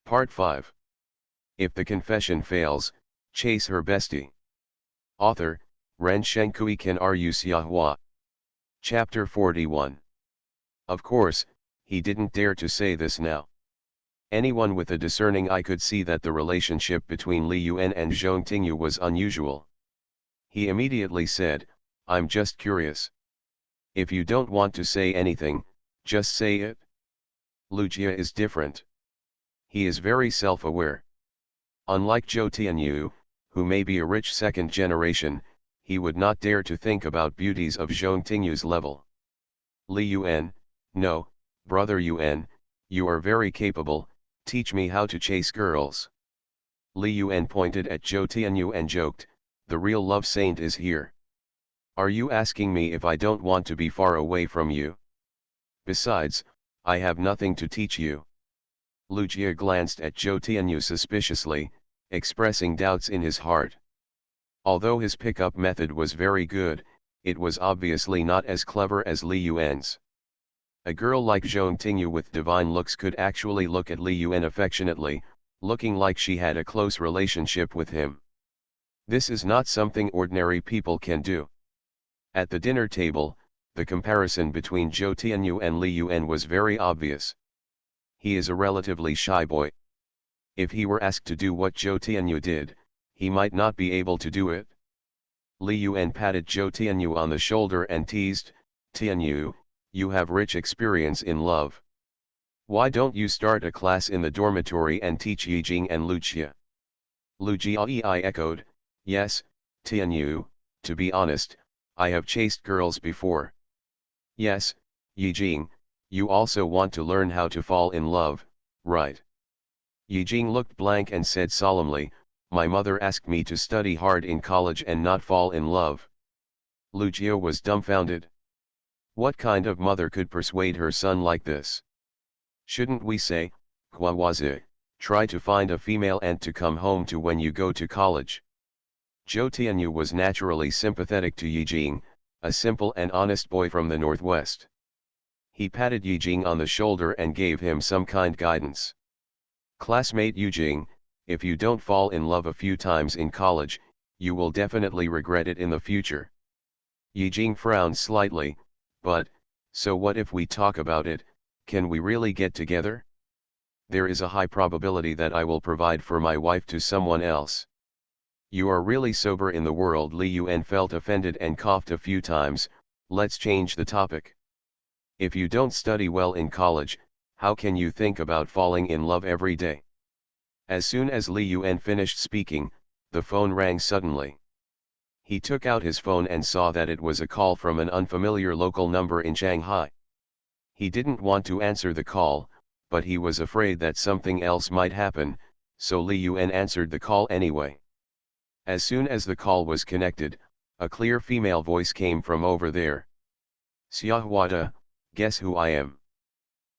Part 5. If the confession fails, chase her bestie. Author, Ren Shenkui Ken Ryu Xiahua. Chapter 41. Of course, he didn't dare to say this now. Anyone with a discerning eye could see that the relationship between Li Yuan and Zhong Tingyu was unusual. He immediately said, "I'm just curious. If you don't want to say anything, just say it." Lu Jia is different. He is very self-aware. Unlike Zhou Tianyu, who may be a rich second generation, he would not dare to think about beauties of Zhong Tingyu's level. Li Yuan, no, brother Yuan, you are very capable, teach me how to chase girls. Li Yuan pointed at Zhou Tianyu and joked, the real love saint is here. Are you asking me if I don't want to be far away from you? Besides, I have nothing to teach you. Lu Jia glanced at Zhou Tianyu suspiciously, expressing doubts in his heart. Although his pickup method was very good, it was obviously not as clever as Li Yuan's. A girl like Zhong Tingyu with divine looks could actually look at Li Yuan affectionately, looking like she had a close relationship with him. This is not something ordinary people can do. At the dinner table, the comparison between Zhou Tianyu and Li Yuan was very obvious. He is a relatively shy boy. If he were asked to do what Zhou Tianyu did, he might not be able to do it. Li Yuan patted Zhou Tianyu on the shoulder and teased, "Tianyu, you have rich experience in love. Why don't you start a class in the dormitory and teach Yijing and Lu Jia?" Lu Jia echoed, "Yes, Tianyu, to be honest, I have chased girls before." "Yes, Yijing, you also want to learn how to fall in love, right?" Yijing looked blank and said solemnly, "My mother asked me to study hard in college and not fall in love." Lu Jia was dumbfounded. What kind of mother could persuade her son like this? Shouldn't we say, "Kwawazi, try to find a female and to come home to when you go to college"? Zhou Tianyu was naturally sympathetic to Yijing, a simple and honest boy from the northwest. He patted Yijing on the shoulder and gave him some kind guidance. "Classmate Yijing, if you don't fall in love a few times in college, you will definitely regret it in the future." Yijing frowned slightly, "But, so what if we talk about it, can we really get together? There is a high probability that I will provide for my wife to someone else." "You are really sober in the world." Li Yuan felt offended and coughed a few times. "Let's change the topic. If you don't study well in college, how can you think about falling in love every day?" As soon as Li Yuan finished speaking, the phone rang suddenly. He took out his phone and saw that it was a call from an unfamiliar local number in Shanghai. He didn't want to answer the call, but he was afraid that something else might happen, so Li Yuan answered the call anyway. As soon as the call was connected, a clear female voice came from over there. "Xiahuada, guess who I am?"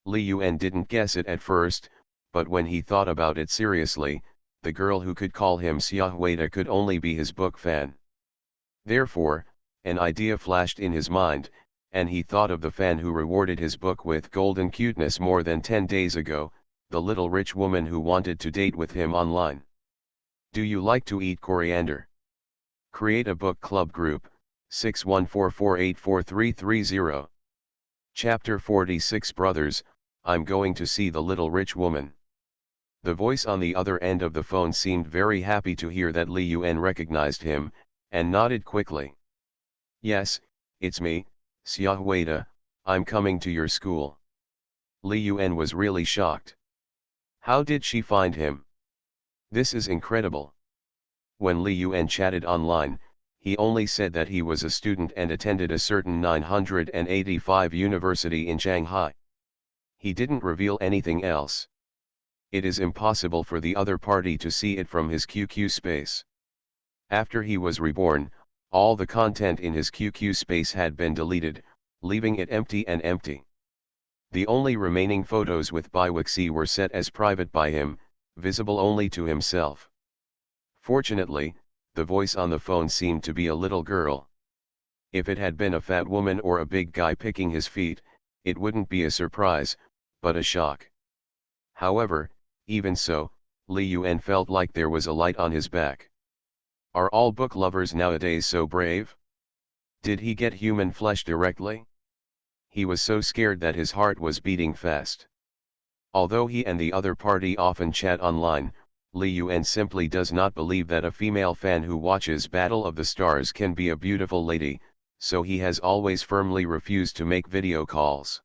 Li Yuan didn't guess it at first, but when he thought about it seriously, the girl who could call him Xiahuada could only be his book fan. Therefore, an idea flashed in his mind, and he thought of the fan who rewarded his book with golden cuteness more than 10 days ago, the little rich woman who wanted to date with him online. "Do you like to eat coriander? Create a book club group, 6144844330. Chapter 46 Brothers, I'm going to see the little rich woman." The voice on the other end of the phone seemed very happy to hear that Li Yuan recognized him, and nodded quickly. "Yes, it's me, Xiahuada, I'm coming to your school." Li Yuan was really shocked. How did she find him? This is incredible. When Li Yuan chatted online, he only said that he was a student and attended a certain 985 university in Shanghai. He didn't reveal anything else. It is impossible for the other party to see it from his QQ space. After he was reborn, all the content in his QQ space had been deleted, leaving it empty and empty. The only remaining photos with Biwixi were set as private by him, visible only to himself. Fortunately, the voice on the phone seemed to be a little girl. If it had been a fat woman or a big guy picking his feet, it wouldn't be a surprise, but a shock. However, Even so, Li Yuan felt like there was a light on his back. Are all book lovers nowadays so brave? Did he get human flesh directly? He was so scared that his heart was beating fast. Although he and the other party often chat online, Li Yuan simply does not believe that a female fan who watches Battle of the Stars can be a beautiful lady, so he has always firmly refused to make video calls.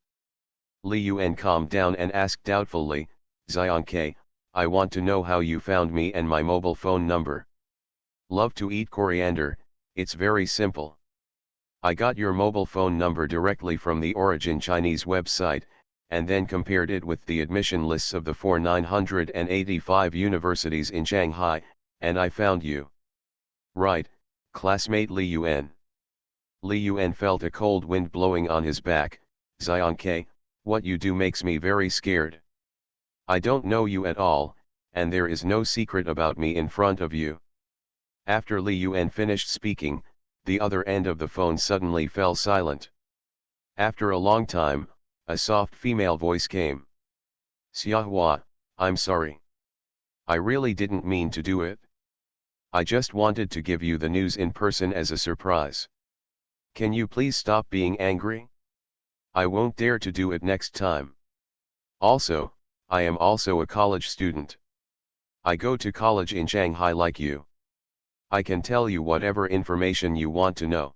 Li Yuan calmed down and asked doubtfully, Zionke, I want to know how you found me and my mobile phone number. Love to eat coriander, it's very simple. I got your mobile phone number directly from the Origin Chinese website, and then compared it with the admission lists of the 985 universities in Shanghai, and I found you. Right, classmate Li Yuan. Li Yuan felt a cold wind blowing on his back. Zionke, what you do makes me very scared. I don't know you at all, and there is no secret about me in front of you. After Li Yuan finished speaking, the other end of the phone suddenly fell silent. After a long time, a soft female voice came. Xiahua, I'm sorry. I really didn't mean to do it. I just wanted to give you the news in person as a surprise. Can you please stop being angry? I won't dare to do it next time. Also, I am also a college student. I go to college in Shanghai like you. I can tell you whatever information you want to know.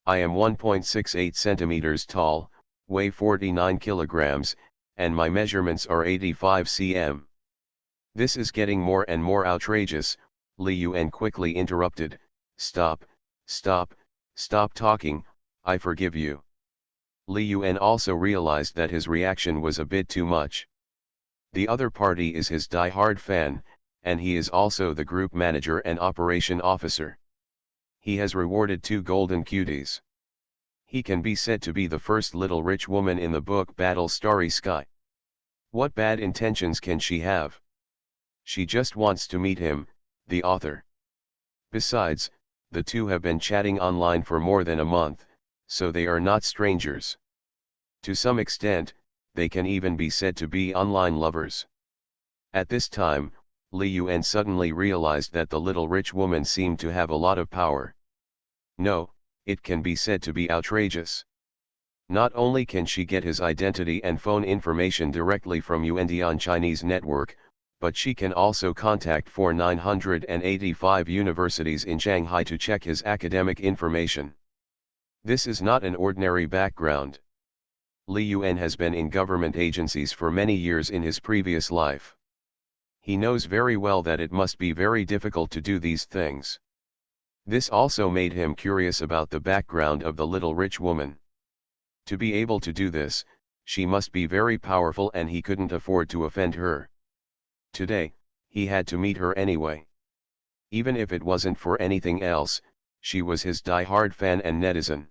I am 1.68 centimeters tall, weigh 49 kilograms, and my measurements are 85 cm. This is getting more and more outrageous, Li Yuan quickly interrupted. Stop, stop, stop talking, I forgive you. Li Yuan also realized that his reaction was a bit too much. The other party is his die-hard fan, and he is also the group manager and operation officer. He has rewarded 2 golden cuties. He can be said to be the first little rich woman in the book Battle Starry Sky. What bad intentions can she have? She just wants to meet him, the author. Besides, the two have been chatting online for more than a month, so they are not strangers. To some extent, they can even be said to be online lovers. At this time, Li Yuan suddenly realized that the little rich woman seemed to have a lot of power. No, it can be said to be outrageous. Not only can she get his identity and phone information directly from Yuandian Chinese network, but she can also contact 985 universities in Shanghai to check his academic information. This is not an ordinary background. Li Yuan has been in government agencies for many years in his previous life. He knows very well that it must be very difficult to do these things. This also made him curious about the background of the little rich woman. To be able to do this, she must be very powerful and he couldn't afford to offend her. Today, he had to meet her anyway. Even if it wasn't for anything else, she was his die-hard fan and netizen.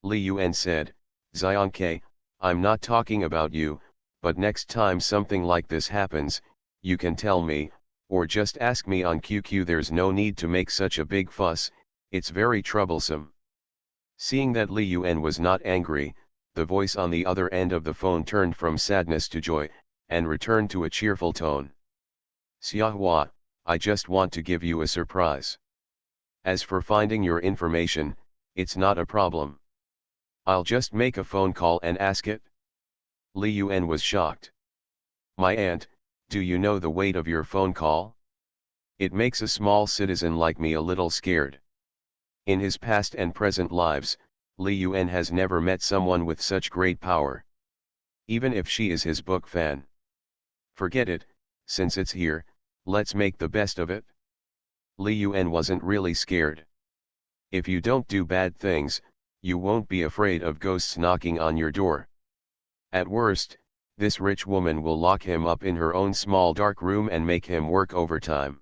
Li Yuan said, Zionke, I'm not talking about you, but next time something like this happens, you can tell me, or just ask me on QQ. There's no need to make such a big fuss, it's very troublesome. Seeing that Li Yuan was not angry, the voice on the other end of the phone turned from sadness to joy, and returned to a cheerful tone. Xiahua, I just want to give you a surprise. As for finding your information, it's not a problem. I'll just make a phone call and ask it. Li Yuan was shocked. My aunt, do you know the weight of your phone call? It makes a small citizen like me a little scared. In his past and present lives, Li Yuan has never met someone with such great power. Even if she is his book fan. Forget it, since it's here, let's make the best of it. Li Yuan wasn't really scared. If you don't do bad things, you won't be afraid of ghosts knocking on your door. At worst, this rich woman will lock him up in her own small dark room and make him work overtime.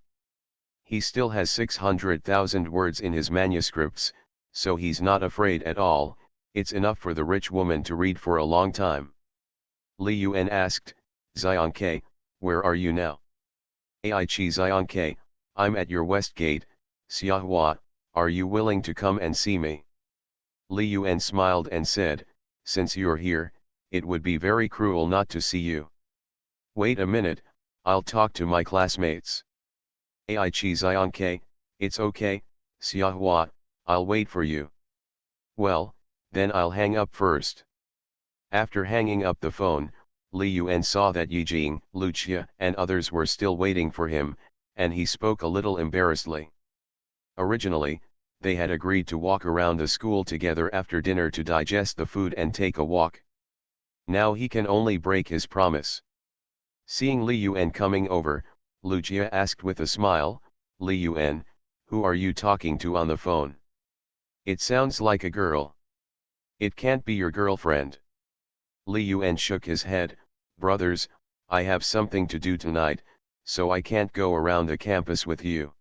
He still has 600,000 words in his manuscripts, so he's not afraid at all. It's enough for the rich woman to read for a long time. Li Yuan asked, Zionke, where are you now? Ai Chi Zionke, I'm at your west gate. Xiahua, are you willing to come and see me? Li Yuan smiled and said, since you're here, it would be very cruel not to see you. Wait a minute, I'll talk to my classmates. Ai chi zionke, it's okay, Xiahua, I'll wait for you. Well, then I'll hang up first. After hanging up the phone, Li Yuan saw that Yijing, Lucia and others were still waiting for him, and he spoke a little embarrassedly. Originally, they had agreed to walk around the school together after dinner to digest the food and take a walk. Now he can only break his promise. Seeing Li Yuan coming over, Lucia asked with a smile, Li Yuan, who are you talking to on the phone? It sounds like a girl. It can't be your girlfriend. Li Yuan shook his head, brothers, I have something to do tonight, so I can't go around the campus with you.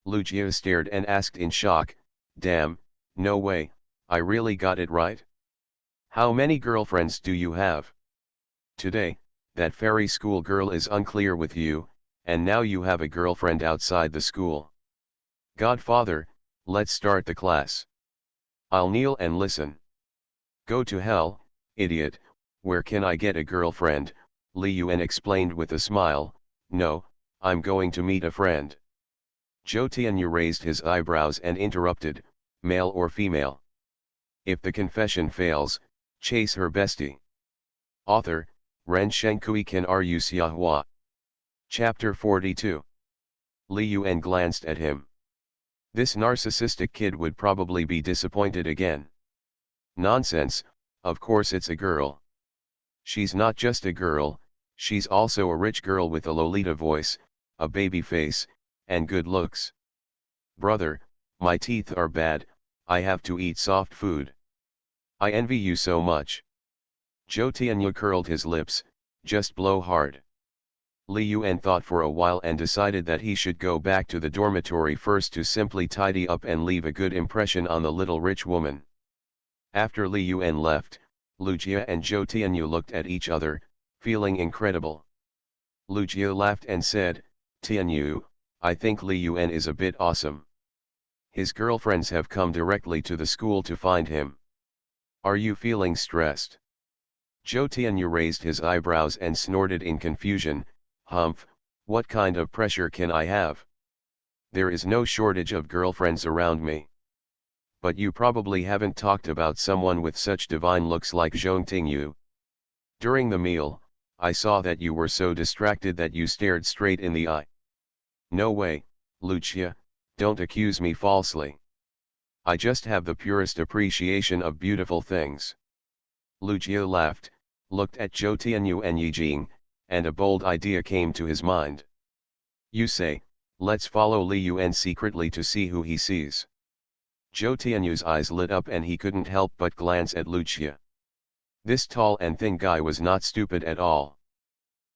Lucia stared and asked in shock, damn, no way, I really got it right? How many girlfriends do you have? Today, that fairy school girl is unclear with you, and now you have a girlfriend outside the school. Godfather, let's start the class. I'll kneel and listen. Go to hell, idiot, where can I get a girlfriend? Li Yuan explained with a smile, no, I'm going to meet a friend. Zhou Tianyu raised his eyebrows and interrupted, male or female? If the confession fails, chase her bestie. Author, Ren Shenkui Kan Ru Xiahua. Chapter 42. Li Yuan glanced at him. This narcissistic kid would probably be disappointed again. Nonsense, of course it's a girl. She's not just a girl, she's also a rich girl with a Lolita voice, a baby face, and good looks. Brother, my teeth are bad, I have to eat soft food. I envy you so much. Zhou Tianyu curled his lips, just blow hard. Li Yuan thought for a while and decided that he should go back to the dormitory first to simply tidy up and leave a good impression on the little rich woman. After Li Yuan left, Lucia and Zhou Tianyu looked at each other, feeling incredible. Lucia laughed and said, Tianyu, I think Li Yuan is a bit awesome. His girlfriends have come directly to the school to find him. Are you feeling stressed? Zhou Tianyu raised his eyebrows and snorted in confusion, humph, what kind of pressure can I have? There is no shortage of girlfriends around me. But you probably haven't talked about someone with such divine looks like Zhou Tianyu. During the meal, I saw that you were so distracted that you stared straight in the eye. No way, Lucia, don't accuse me falsely. I just have the purest appreciation of beautiful things. Lucia laughed, looked at Zhou Tianyu and Yijing, and a bold idea came to his mind. You say, let's follow Li Yuan secretly to see who he sees. Zhou Tianyu's eyes lit up and he couldn't help but glance at Lucia. This tall and thin guy was not stupid at all.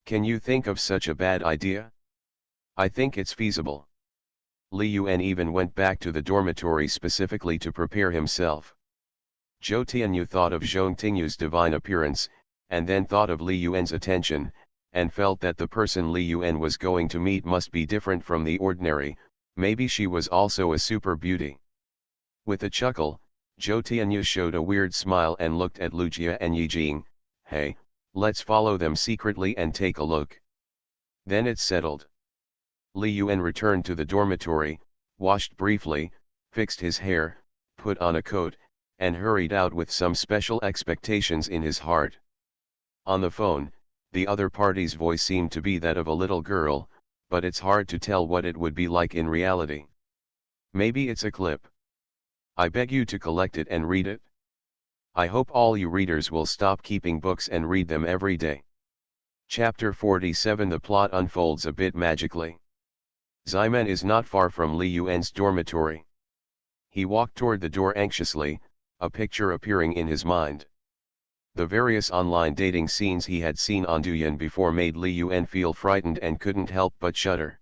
Can you think of such a bad idea? I think it's feasible. Li Yuan even went back to the dormitory specifically to prepare himself. Zhou Tianyu thought of Zhou Tingyu's divine appearance, and then thought of Li Yuan's attention, and felt that the person Li Yuan was going to meet must be different from the ordinary, maybe she was also a super beauty. With a chuckle, Zhou Tianyu showed a weird smile and looked at Lucia and Yijing, hey, let's follow them secretly and take a look. Then it's settled. Li Yuan returned to the dormitory, washed briefly, fixed his hair, put on a coat, and hurried out with some special expectations in his heart. On the phone, the other party's voice seemed to be that of a little girl, but it's hard to tell what it would be like in reality. Maybe it's a clip. I beg you to collect it and read it. I hope all you readers will stop keeping books and read them every day. Chapter 47. The plot unfolds a bit magically. Ximen is not far from Li Yuan's dormitory. He walked toward the door anxiously, a picture appearing in his mind. The various online dating scenes he had seen on Douyin before made Li Yuan feel frightened and couldn't help but shudder.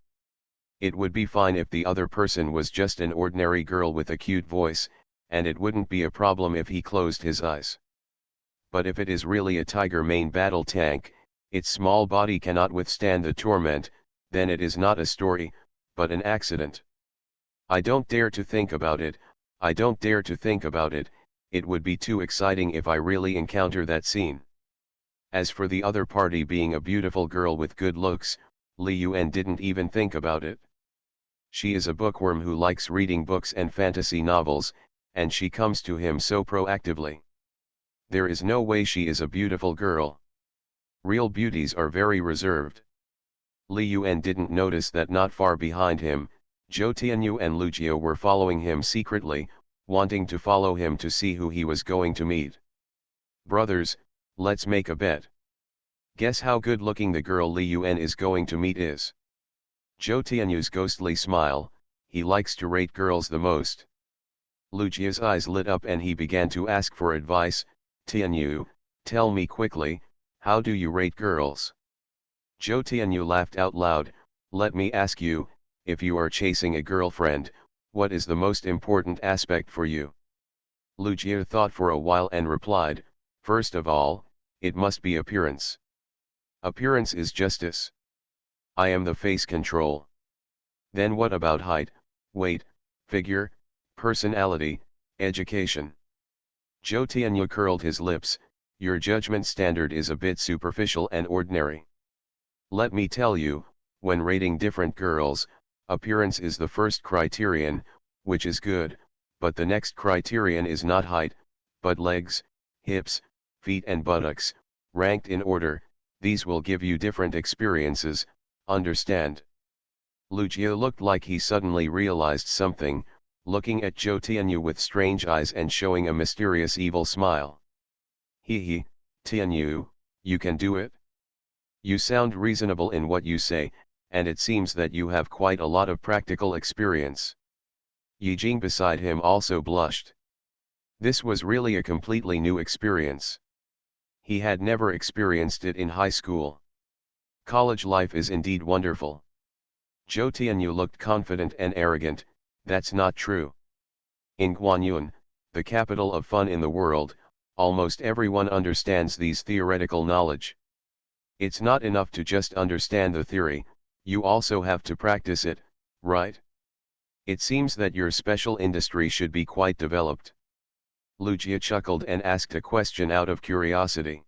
It would be fine if the other person was just an ordinary girl with a cute voice, and it wouldn't be a problem if he closed his eyes. But if it is really a tiger main battle tank, its small body cannot withstand the torment, then it is not a story, but an accident. I don't dare to think about it, I don't dare to think about it, it would be too exciting if I really encounter that scene. As for the other party being a beautiful girl with good looks, Li Yuan didn't even think about it. She is a bookworm who likes reading books and fantasy novels, and she comes to him so proactively. There is no way she is a beautiful girl. Real beauties are very reserved. Li Yuan didn't notice that not far behind him, Zhou Tianyu and Lu Jie were following him secretly, wanting to follow him to see who he was going to meet. Brothers, let's make a bet. Guess how good looking the girl Li Yuan is going to meet is. Zhou Tianyu's ghostly smile, he likes to rate girls the most. Lu Jie's eyes lit up and he began to ask for advice. Tianyu, tell me quickly, how do you rate girls? Zhou Tianyu laughed out loud. Let me ask you, if you are chasing a girlfriend, what is the most important aspect for you? Lu Jie thought for a while and replied, first of all, it must be appearance. Appearance is justice. I am the face control. Then what about height, weight, figure, personality, education? Zhou Tianyu curled his lips. Your judgment standard is a bit superficial and ordinary. Let me tell you, when rating different girls, appearance is the first criterion, which is good, but the next criterion is not height, but legs, hips, feet and buttocks, ranked in order. These will give you different experiences, understand? Lu Jie looked like he suddenly realized something, looking at Zhou Tianyu with strange eyes and showing a mysterious evil smile. He, Tianyu, you can do it? You sound reasonable in what you say, and it seems that you have quite a lot of practical experience. Yi Jing beside him also blushed. This was really a completely new experience. He had never experienced it in high school. College life is indeed wonderful. Zhou Tianyu looked confident and arrogant. That's not true. In Guanyun, the capital of fun in the world, almost everyone understands these theoretical knowledge. It's not enough to just understand the theory, you also have to practice it, right? It seems that your special industry should be quite developed. Lu Jie chuckled and asked a question out of curiosity.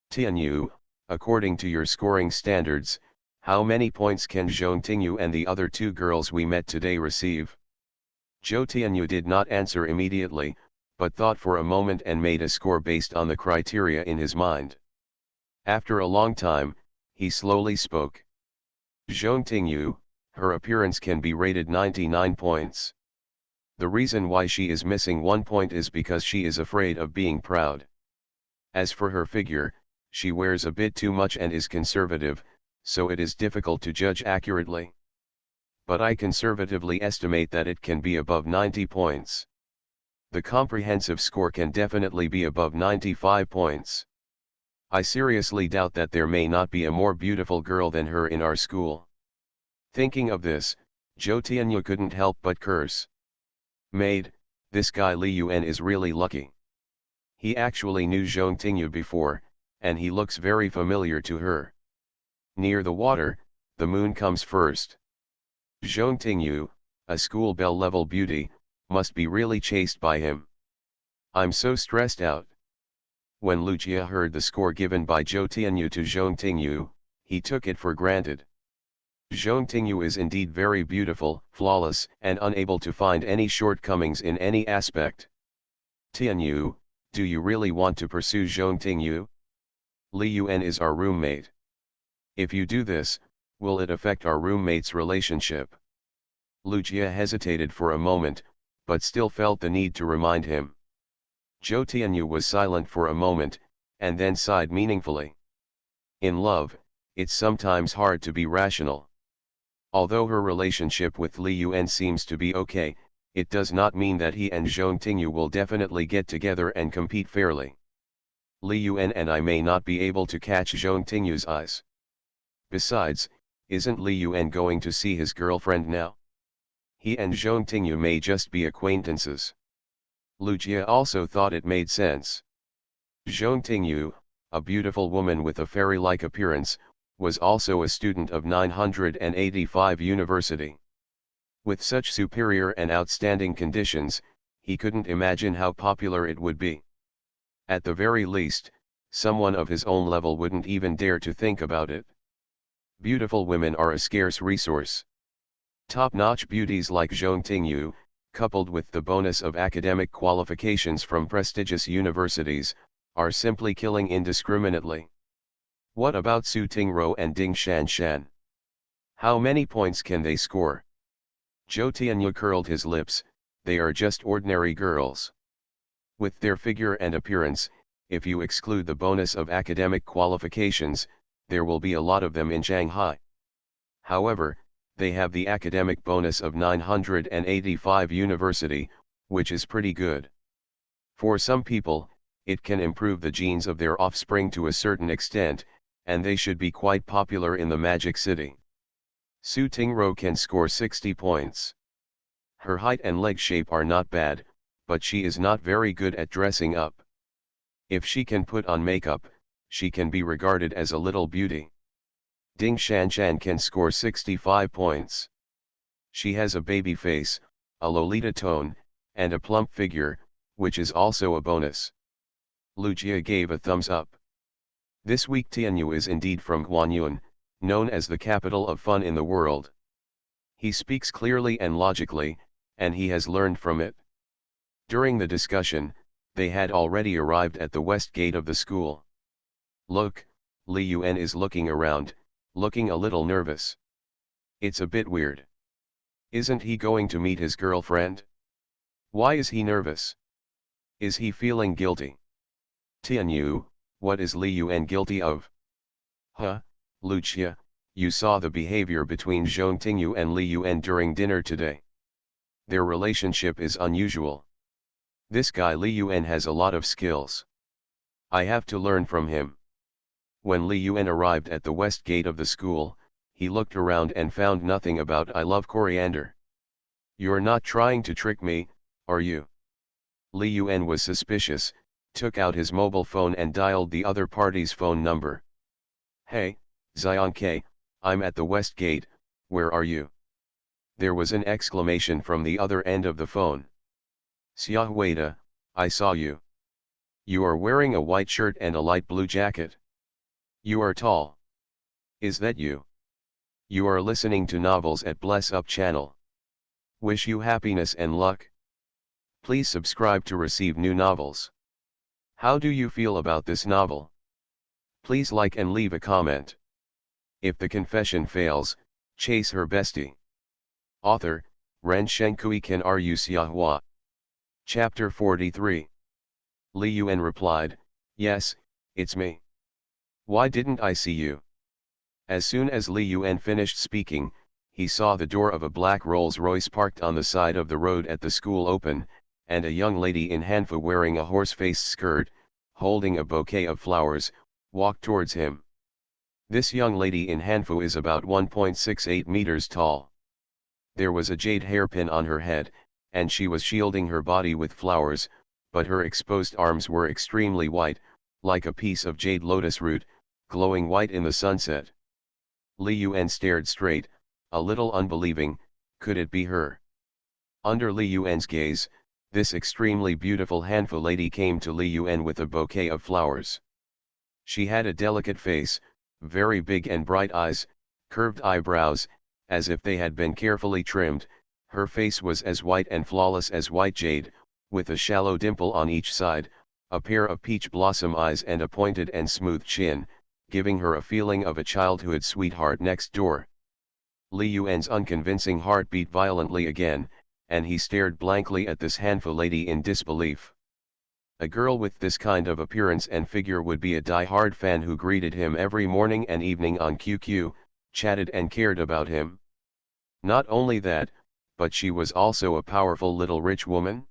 Tianyu, according to your scoring standards, how many points can Zhou Tingyu and the other two girls we met today receive? Zhou Tianyu did not answer immediately, but thought for a moment and made a score based on the criteria in his mind. After a long time, he slowly spoke. Zhou Tingyu, her appearance can be rated 99 points. The reason why she is missing 1 point is because she is afraid of being proud. As for her figure, she wears a bit too much and is conservative, so it is difficult to judge accurately. But I conservatively estimate that it can be above 90 points. The comprehensive score can definitely be above 95 points. I seriously doubt that there may not be a more beautiful girl than her in our school. Thinking of this, Zhou Tianyu couldn't help but curse. Maid, this guy Li Yuan is really lucky. He actually knew Zhou Tingyu before, and he looks very familiar to her. Near the water, the moon comes first. Zhou Tingyu, a school belle level beauty, must be really chased by him. I'm so stressed out. When Lu Jie heard the score given by Zhou Tianyu to Zhou Tingyu, he took it for granted. Zhou Tingyu is indeed very beautiful, flawless, and unable to find any shortcomings in any aspect. Tianyu, do you really want to pursue Zhou Tingyu? Li Yuan is our roommate. If you do this, will it affect our roommate's relationship? Lu Jie hesitated for a moment, but still felt the need to remind him. Zhou Tianyu was silent for a moment, and then sighed meaningfully. In love, it's sometimes hard to be rational. Although her relationship with Li Yuan seems to be okay, it does not mean that he and Zhou Tingyu will definitely get together and compete fairly. Li Yuan and I may not be able to catch Zhou Tingyu's eyes. Besides, isn't Li Yuan going to see his girlfriend now? He and Zhou Tingyu may just be acquaintances. Lu Jie also thought it made sense. Zhou Tingyu, a beautiful woman with a fairy-like appearance, was also a student of 985 University. With such superior and outstanding conditions, he couldn't imagine how popular it would be. At the very least, someone of his own level wouldn't even dare to think about it. Beautiful women are a scarce resource. Top-notch beauties like Zhong Tingyu, coupled with the bonus of academic qualifications from prestigious universities, are simply killing indiscriminately. What about Su Tingro and Ding Shanshan? How many points can they score? Zhou Tianyu curled his lips. They are just ordinary girls. With their figure and appearance, if you exclude the bonus of academic qualifications, there will be a lot of them in Shanghai. However, they have the academic bonus of 985 university, which is pretty good. For some people, it can improve the genes of their offspring to a certain extent, and they should be quite popular in the Magic City. Su Tingro can score 60 points. Her height and leg shape are not bad, but she is not very good at dressing up. If she can put on makeup, she can be regarded as a little beauty. Ding Shanshan can score 65 points. She has a baby face, a Lolita tone, and a plump figure, which is also a bonus. Lucia gave a thumbs up. This week Tianyu is indeed from Guanyun, known as the capital of fun in the world. He speaks clearly and logically, and he has learned from it. During the discussion, they had already arrived at the west gate of the school. Look, Li Yuan is looking around, looking a little nervous. It's a bit weird. Isn't he going to meet his girlfriend? Why is he nervous? Is he feeling guilty? Tianyu, what is Li Yuan guilty of? Huh, Lucia, you saw the behavior between Zhong Tingyu and Li Yuan during dinner today. Their relationship is unusual. This guy Li Yuan has a lot of skills. I have to learn from him. When Li Yuan arrived at the west gate of the school, he looked around and found nothing about I love coriander. You're not trying to trick me, are you? Li Yuan was suspicious, took out his mobile phone and dialed the other party's phone number. Hey, Zionke, I'm at the west gate, where are you? There was an exclamation from the other end of the phone. Xiaohuida, I saw you. You are wearing a white shirt and a light blue jacket. You are tall. Is that you? You are listening to novels at Bless Up channel. Wish you happiness and luck. Please subscribe to receive new novels. How do you feel about this novel? Please like and leave a comment. If the confession fails, chase her bestie. Author, Ren Shenkui Ken Ru Xiahua. Chapter 43. Li Yuan replied, yes, it's me. Why didn't I see you? As soon as Li Yuan finished speaking, he saw the door of a black Rolls-Royce parked on the side of the road at the school open, and a young lady in Hanfu wearing a horse-faced skirt, holding a bouquet of flowers, walked towards him. This young lady in Hanfu is about 1.68 meters tall. There was a jade hairpin on her head, and she was shielding her body with flowers, but her exposed arms were extremely white, like a piece of jade lotus root, glowing white in the sunset. Li Yuan stared straight, a little unbelieving, could it be her? Under Li Yuan's gaze, this extremely beautiful Hanfu lady came to Li Yuan with a bouquet of flowers. She had a delicate face, very big and bright eyes, curved eyebrows, as if they had been carefully trimmed. Her face was as white and flawless as white jade, with a shallow dimple on each side, a pair of peach blossom eyes and a pointed and smooth chin, giving her a feeling of a childhood sweetheart next door. Li Yuan's unconvincing heart beat violently again, and he stared blankly at this Hanfu lady in disbelief. A girl with this kind of appearance and figure would be a die-hard fan who greeted him every morning and evening on QQ, chatted and cared about him. Not only that, but she was also a powerful little rich woman?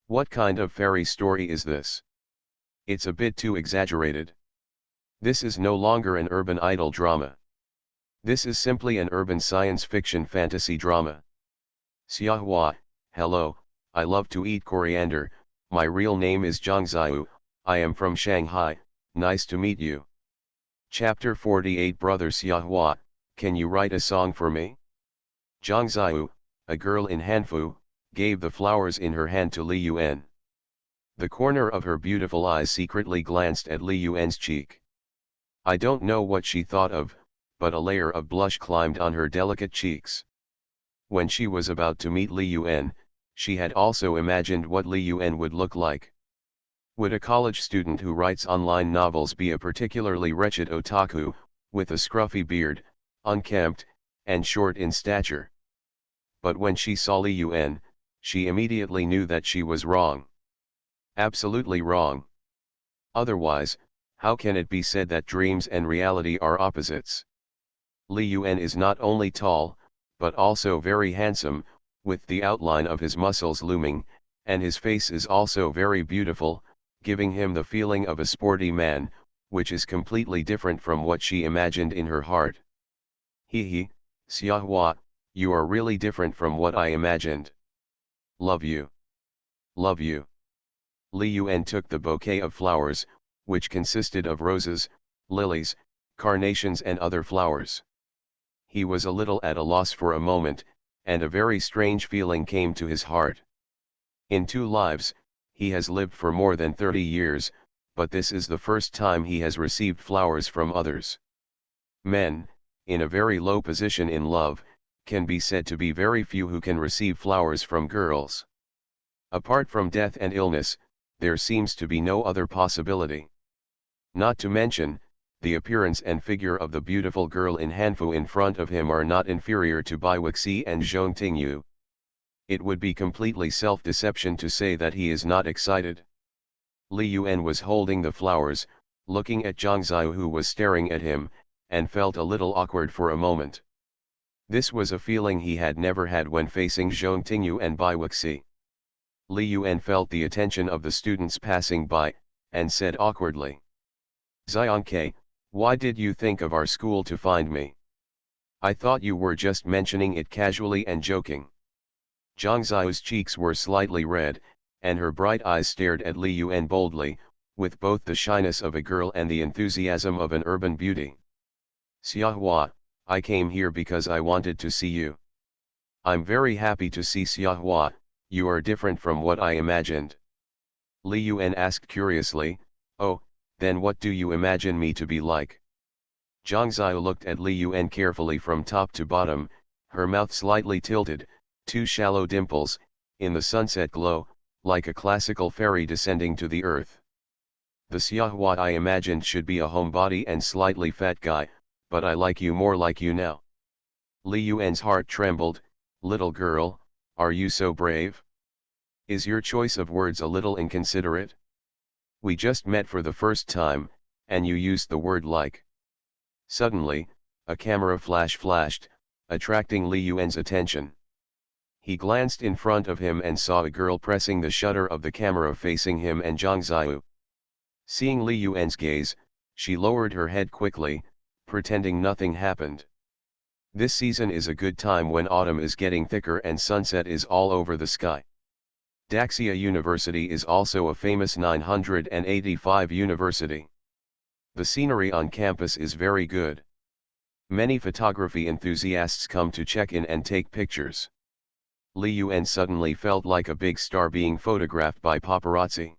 What kind of fairy story is this? It's a bit too exaggerated. This is no longer an urban idol drama. This is simply an urban science fiction fantasy drama. Xiahua, hello, I love to eat coriander, my real name is Zhang Ziyu, I am from Shanghai, nice to meet you. Chapter 48 Brother Xiahua, can you write a song for me? Zhang Ziyu, a girl in Hanfu, gave the flowers in her hand to Li Yuan. The corner of her beautiful eyes secretly glanced at Li Yuan's cheek. I don't know what she thought of, but a layer of blush climbed on her delicate cheeks. When she was about to meet Li Yuan, she had also imagined what Li Yuan would look like. Would a college student who writes online novels be a particularly wretched otaku, with a scruffy beard, unkempt, and short in stature? But when she saw Li Yuan, she immediately knew that she was wrong. Absolutely wrong. Otherwise, how can it be said that dreams and reality are opposites? Li Yuan is not only tall, but also very handsome, with the outline of his muscles looming, and his face is also very beautiful, giving him the feeling of a sporty man, which is completely different from what she imagined in her heart. Hee, Xiahua, you are really different from what I imagined. Love you. Love you. Li Yuan took the bouquet of flowers, which consisted of roses, lilies, carnations and other flowers. He was a little at a loss for a moment, and a very strange feeling came to his heart. In 2 lives, he has lived for more than 30 years, but this is the first time he has received flowers from others. Men, in a very low position in love, can be said to be very few who can receive flowers from girls. Apart from death and illness, there seems to be no other possibility. Not to mention, the appearance and figure of the beautiful girl in Hanfu in front of him are not inferior to Baiwixi and Zhong Tingyu. It would be completely self-deception to say that he is not excited. Li Yuan was holding the flowers, looking at Zhang Ziyu who was staring at him, and felt a little awkward for a moment. This was a feeling he had never had when facing Zhong Tingyu and Baiwixi. Li Yuan felt the attention of the students passing by, and said awkwardly, "Zionke, why did you think of our school to find me? I thought you were just mentioning it casually and joking." Zhang Ziyu's cheeks were slightly red, and her bright eyes stared at Li Yuan boldly, with both the shyness of a girl and the enthusiasm of an urban beauty. "Xiahua, I came here because I wanted to see you." "I'm very happy to see Xiahua, you are different from what I imagined." Li Yuan asked curiously, "Oh, then what do you imagine me to be like?" Zhang Ziyu looked at Li Yuan carefully from top to bottom, her mouth slightly tilted, 2 shallow dimples, in the sunset glow, like a classical fairy descending to the earth. "The Xiahua I imagined should be a homebody and slightly fat guy, but I like you more like you now." Li Yuan's heart trembled. "Little girl, are you so brave? Is your choice of words a little inconsiderate? We just met for the first time, and you used the word like." Suddenly, a camera flash flashed, attracting Li Yuan's attention. He glanced in front of him and saw a girl pressing the shutter of the camera facing him and Zhang Ziyu. Seeing Li Yuan's gaze, she lowered her head quickly, pretending nothing happened. This season is a good time when autumn is getting thicker and sunset is all over the sky. Daxia University is also a famous 985 university. The scenery on campus is very good. Many photography enthusiasts come to check in and take pictures. Li Yuan suddenly felt like a big star being photographed by paparazzi.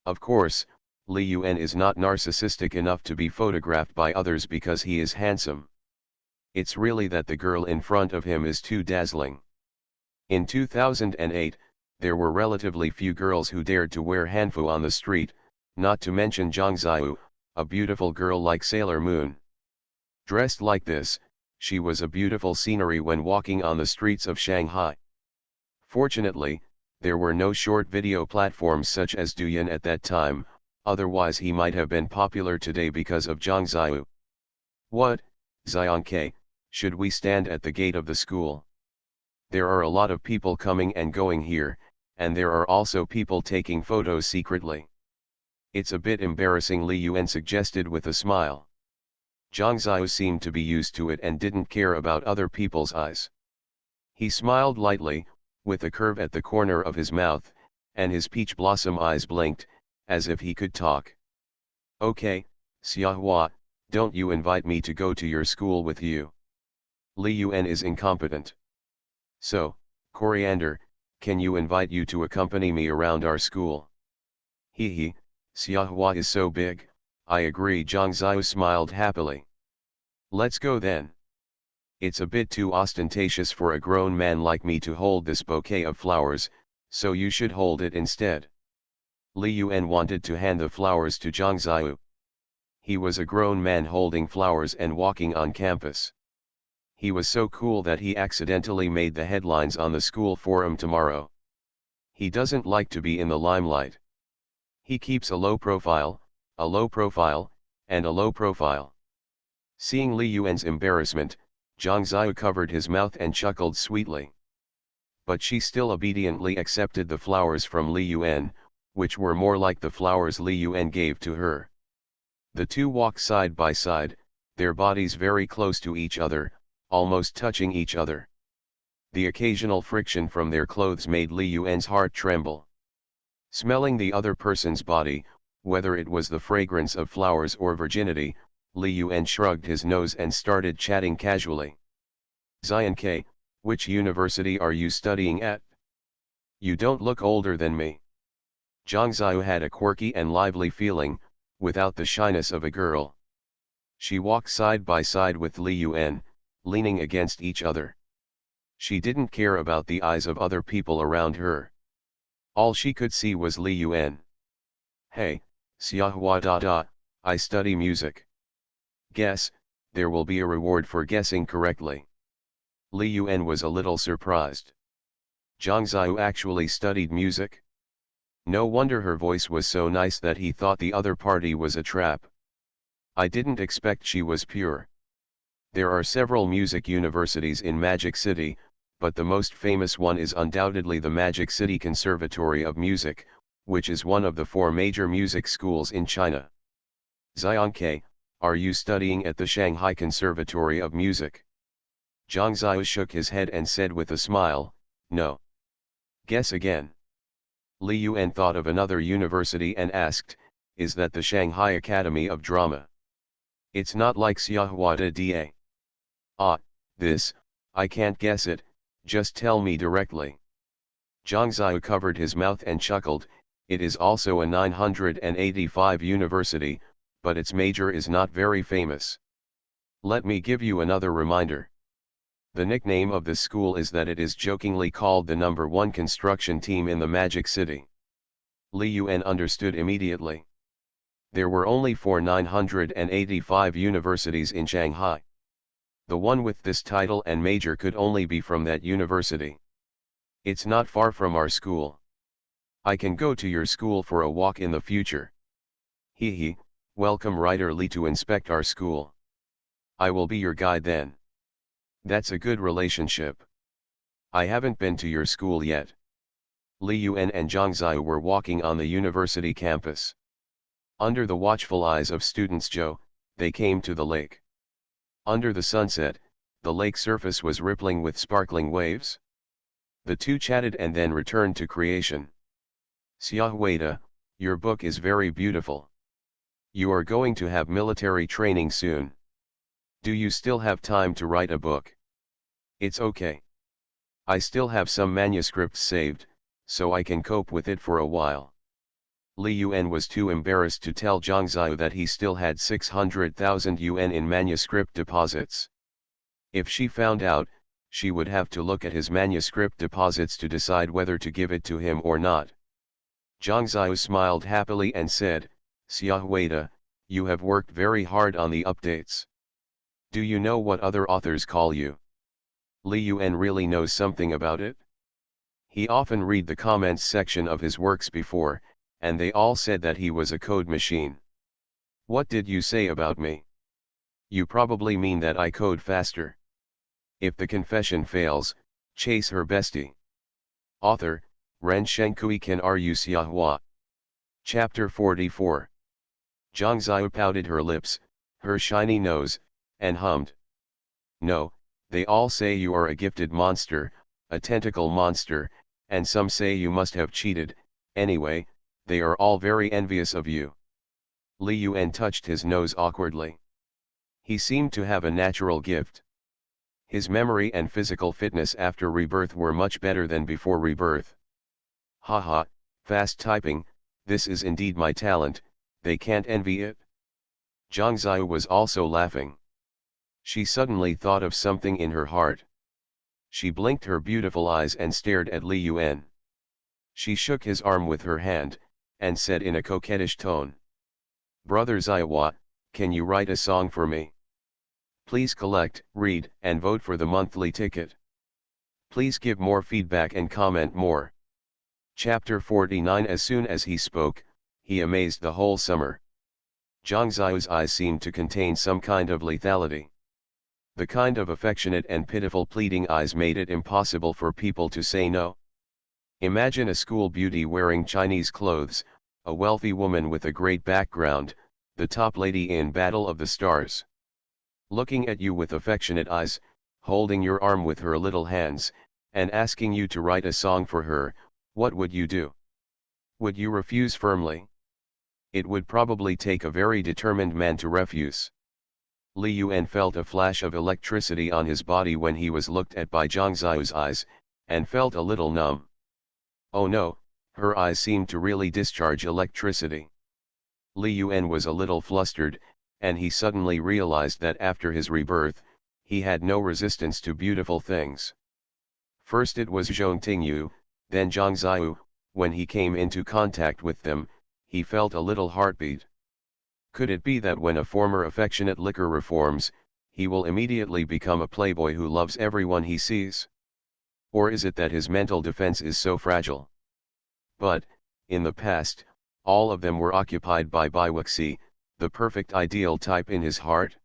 Of course, Li Yuan is not narcissistic enough to be photographed by others because he is handsome. It's really that the girl in front of him is too dazzling. In 2008, there were relatively few girls who dared to wear hanfu on the street, not to mention Zhang Ziyu, a beautiful girl like Sailor Moon. Dressed like this, she was a beautiful scenery when walking on the streets of Shanghai. Fortunately, there were no short video platforms such as Douyin at that time, otherwise he might have been popular today because of Zhang Ziyu. "What, Zionke, should we stand at the gate of the school? There are a lot of people coming and going here, and there are also people taking photos secretly. It's a bit embarrassing," Li Yuan suggested with a smile. Zhang Ziyu seemed to be used to it and didn't care about other people's eyes. He smiled lightly, with a curve at the corner of his mouth, and his peach blossom eyes blinked, as if he could talk. "Okay, Xiahua, don't you invite me to go to your school with you. Li Yuan is incompetent. So, Coriander, can you invite you to accompany me around our school?" "Hee, Xiahua is so big, I agree." Zhang Ziyu smiled happily. Let's go then. It's a bit too ostentatious for a grown man like me to hold this bouquet of flowers, so you should hold it instead. Li Yuan wanted to hand the flowers to Zhang Ziyu. He was a grown man holding flowers and walking on campus. He was so cool that he accidentally made the headlines on the school forum tomorrow. He doesn't like to be in the limelight. He keeps a low profile, and a low profile. Seeing Li Yuan's embarrassment, Zhang Ziyu covered his mouth and chuckled sweetly. But she still obediently accepted the flowers from Li Yuan, which were more like the flowers Li Yuan gave to her. The two walked side by side, their bodies very close to each other, almost touching each other. The occasional friction from their clothes made Li Yuan's heart tremble. Smelling the other person's body, whether it was the fragrance of flowers or virginity, Li Yuan shrugged his nose and started chatting casually. Zian, which university are you studying at? You don't look older than me. Zhang Ziyu had a quirky and lively feeling, without the shyness of a girl. She walked side by side with Li Yuan, leaning against each other. She didn't care about the eyes of other people around her. All she could see was Li Yuan. Hey, Xiahua da, I study music. Guess, there will be a reward for guessing correctly. Li Yuan was a little surprised. Zhang Ziyu actually studied music? No wonder her voice was so nice that he thought the other party was a trap. I didn't expect she was pure. There are several music universities in Magic City, but the most famous one is undoubtedly the Magic City Conservatory of Music, which is one of the 4 major music schools in China. Zian, are you studying at the Shanghai Conservatory of Music? Zhang Ziyu shook his head and said with a smile, no. Guess again. Li Yuan thought of another university and asked, is that the Shanghai Academy of Drama? It's not like Xiahua Da. Ah, this, I can't guess it, just tell me directly. Zhang Ziyu covered his mouth and chuckled, it is also a 985 university, but its major is not very famous. Let me give you another reminder. The nickname of this school is that it is jokingly called the number 1 construction team in the Magic City. Li Yuan understood immediately. There were only 4 985 universities in Shanghai. The one with this title and major could only be from that university. It's not far from our school. I can go to your school for a walk in the future. Hee, welcome Writer Li to inspect our school. I will be your guide then. That's a good relationship. I haven't been to your school yet. Li Yuan and Zhang Ziyu were walking on the university campus. Under the watchful eyes of students Zhou, they came to the lake. Under the sunset, the lake surface was rippling with sparkling waves. The two chatted and then returned to creation. Xiahuida, your book is very beautiful. You are going to have military training soon. Do you still have time to write a book? It's okay. I still have some manuscripts saved, so I can cope with it for a while. Li Yuan was too embarrassed to tell Zhang Ziyu that he still had 600,000 yuan in manuscript deposits. If she found out, she would have to look at his manuscript deposits to decide whether to give it to him or not. Zhang Ziyu smiled happily and said, Xiahuida, you have worked very hard on the updates. Do you know what other authors call you? Li Yuan really knows something about it? He often read the comments section of his works before, and they all said that he was a code machine. What did you say about me? You probably mean that I code faster. If the confession fails, chase her bestie. Author, Ren Shenkui Ken Ru Xiahua. Chapter 44. Zhang Ziyu pouted her lips, her shiny nose, and hummed. No, they all say you are a gifted monster, a tentacle monster, and some say you must have cheated. Anyway, they are all very envious of you. Li Yuan touched his nose awkwardly. He seemed to have a natural gift. His memory and physical fitness after rebirth were much better than before rebirth. Haha, fast typing, this is indeed my talent, they can't envy it. Zhang Ziyu was also laughing. She suddenly thought of something in her heart. She blinked her beautiful eyes and stared at Li Yuan. She shook his arm with her hand, and said in a coquettish tone. Brother Zaiwa, can you write a song for me? Please collect, read, and vote for the monthly ticket. Please give more feedback and comment more. Chapter 49. As soon as he spoke, he amazed the whole summer. Zhang Xiao's eyes seemed to contain some kind of lethality. The kind of affectionate and pitiful pleading eyes made it impossible for people to say no. Imagine a school beauty wearing Chinese clothes, a wealthy woman with a great background, the top lady in Battle of the Stars. Looking at you with affectionate eyes, holding your arm with her little hands, and asking you to write a song for her, what would you do? Would you refuse firmly? It would probably take a very determined man to refuse. Li Yuan felt a flash of electricity on his body when he was looked at by Zhang Xiao's eyes, and felt a little numb. Oh no, her eyes seemed to really discharge electricity. Li Yuan was a little flustered, and he suddenly realized that after his rebirth, he had no resistance to beautiful things. First it was Zhong Tingyu, then Zhang Xiao. When he came into contact with them, he felt a little heartbeat. Could it be that when a former affectionate licker reforms, he will immediately become a playboy who loves everyone he sees? Or is it that his mental defense is so fragile? But, in the past, all of them were occupied by Biwuxi, the perfect ideal type in his heart.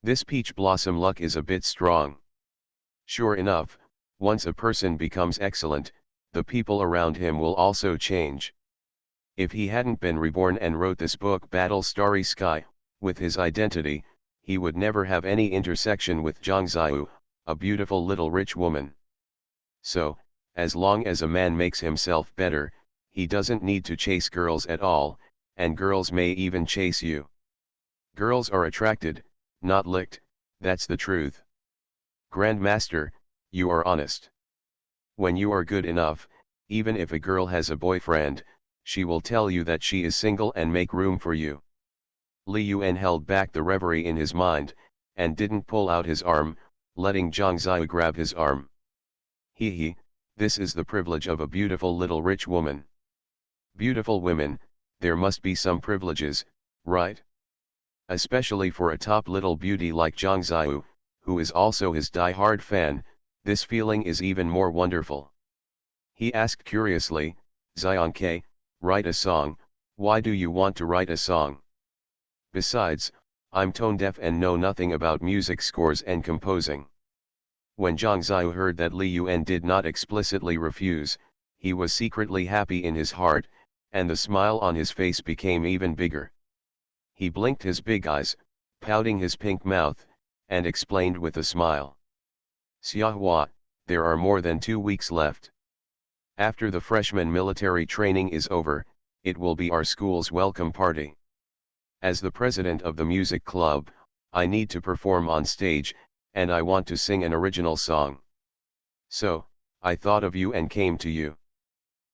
This peach blossom luck is a bit strong. Sure enough, once a person becomes excellent, the people around him will also change. If he hadn't been reborn and wrote this book Battle Starry Sky, with his identity, he would never have any intersection with Zhang Xiao, a beautiful little rich woman. So, as long as a man makes himself better, he doesn't need to chase girls at all, and girls may even chase you. Girls are attracted, not licked, that's the truth. Grandmaster, you are honest. When you are good enough, even if a girl has a boyfriend, she will tell you that she is single and make room for you. Li Yuan held back the reverie in his mind, and didn't pull out his arm, letting Zhang Xiao grab his arm. He, this is the privilege of a beautiful little rich woman. Beautiful women, there must be some privileges, right? Especially for a top little beauty like Zhang Xiao, who is also his die-hard fan, this feeling is even more wonderful. He asked curiously, Zionke, write a song, why do you want to write a song? Besides, I'm tone deaf and know nothing about music scores and composing. When Zhang Xiao heard that Li Yuan did not explicitly refuse, he was secretly happy in his heart, and the smile on his face became even bigger. He blinked his big eyes, pouting his pink mouth, and explained with a smile. Xiahua, there are more than 2 weeks left. After the freshman military training is over, it will be our school's welcome party. As the president of the music club, I need to perform on stage, and I want to sing an original song. So, I thought of you and came to you.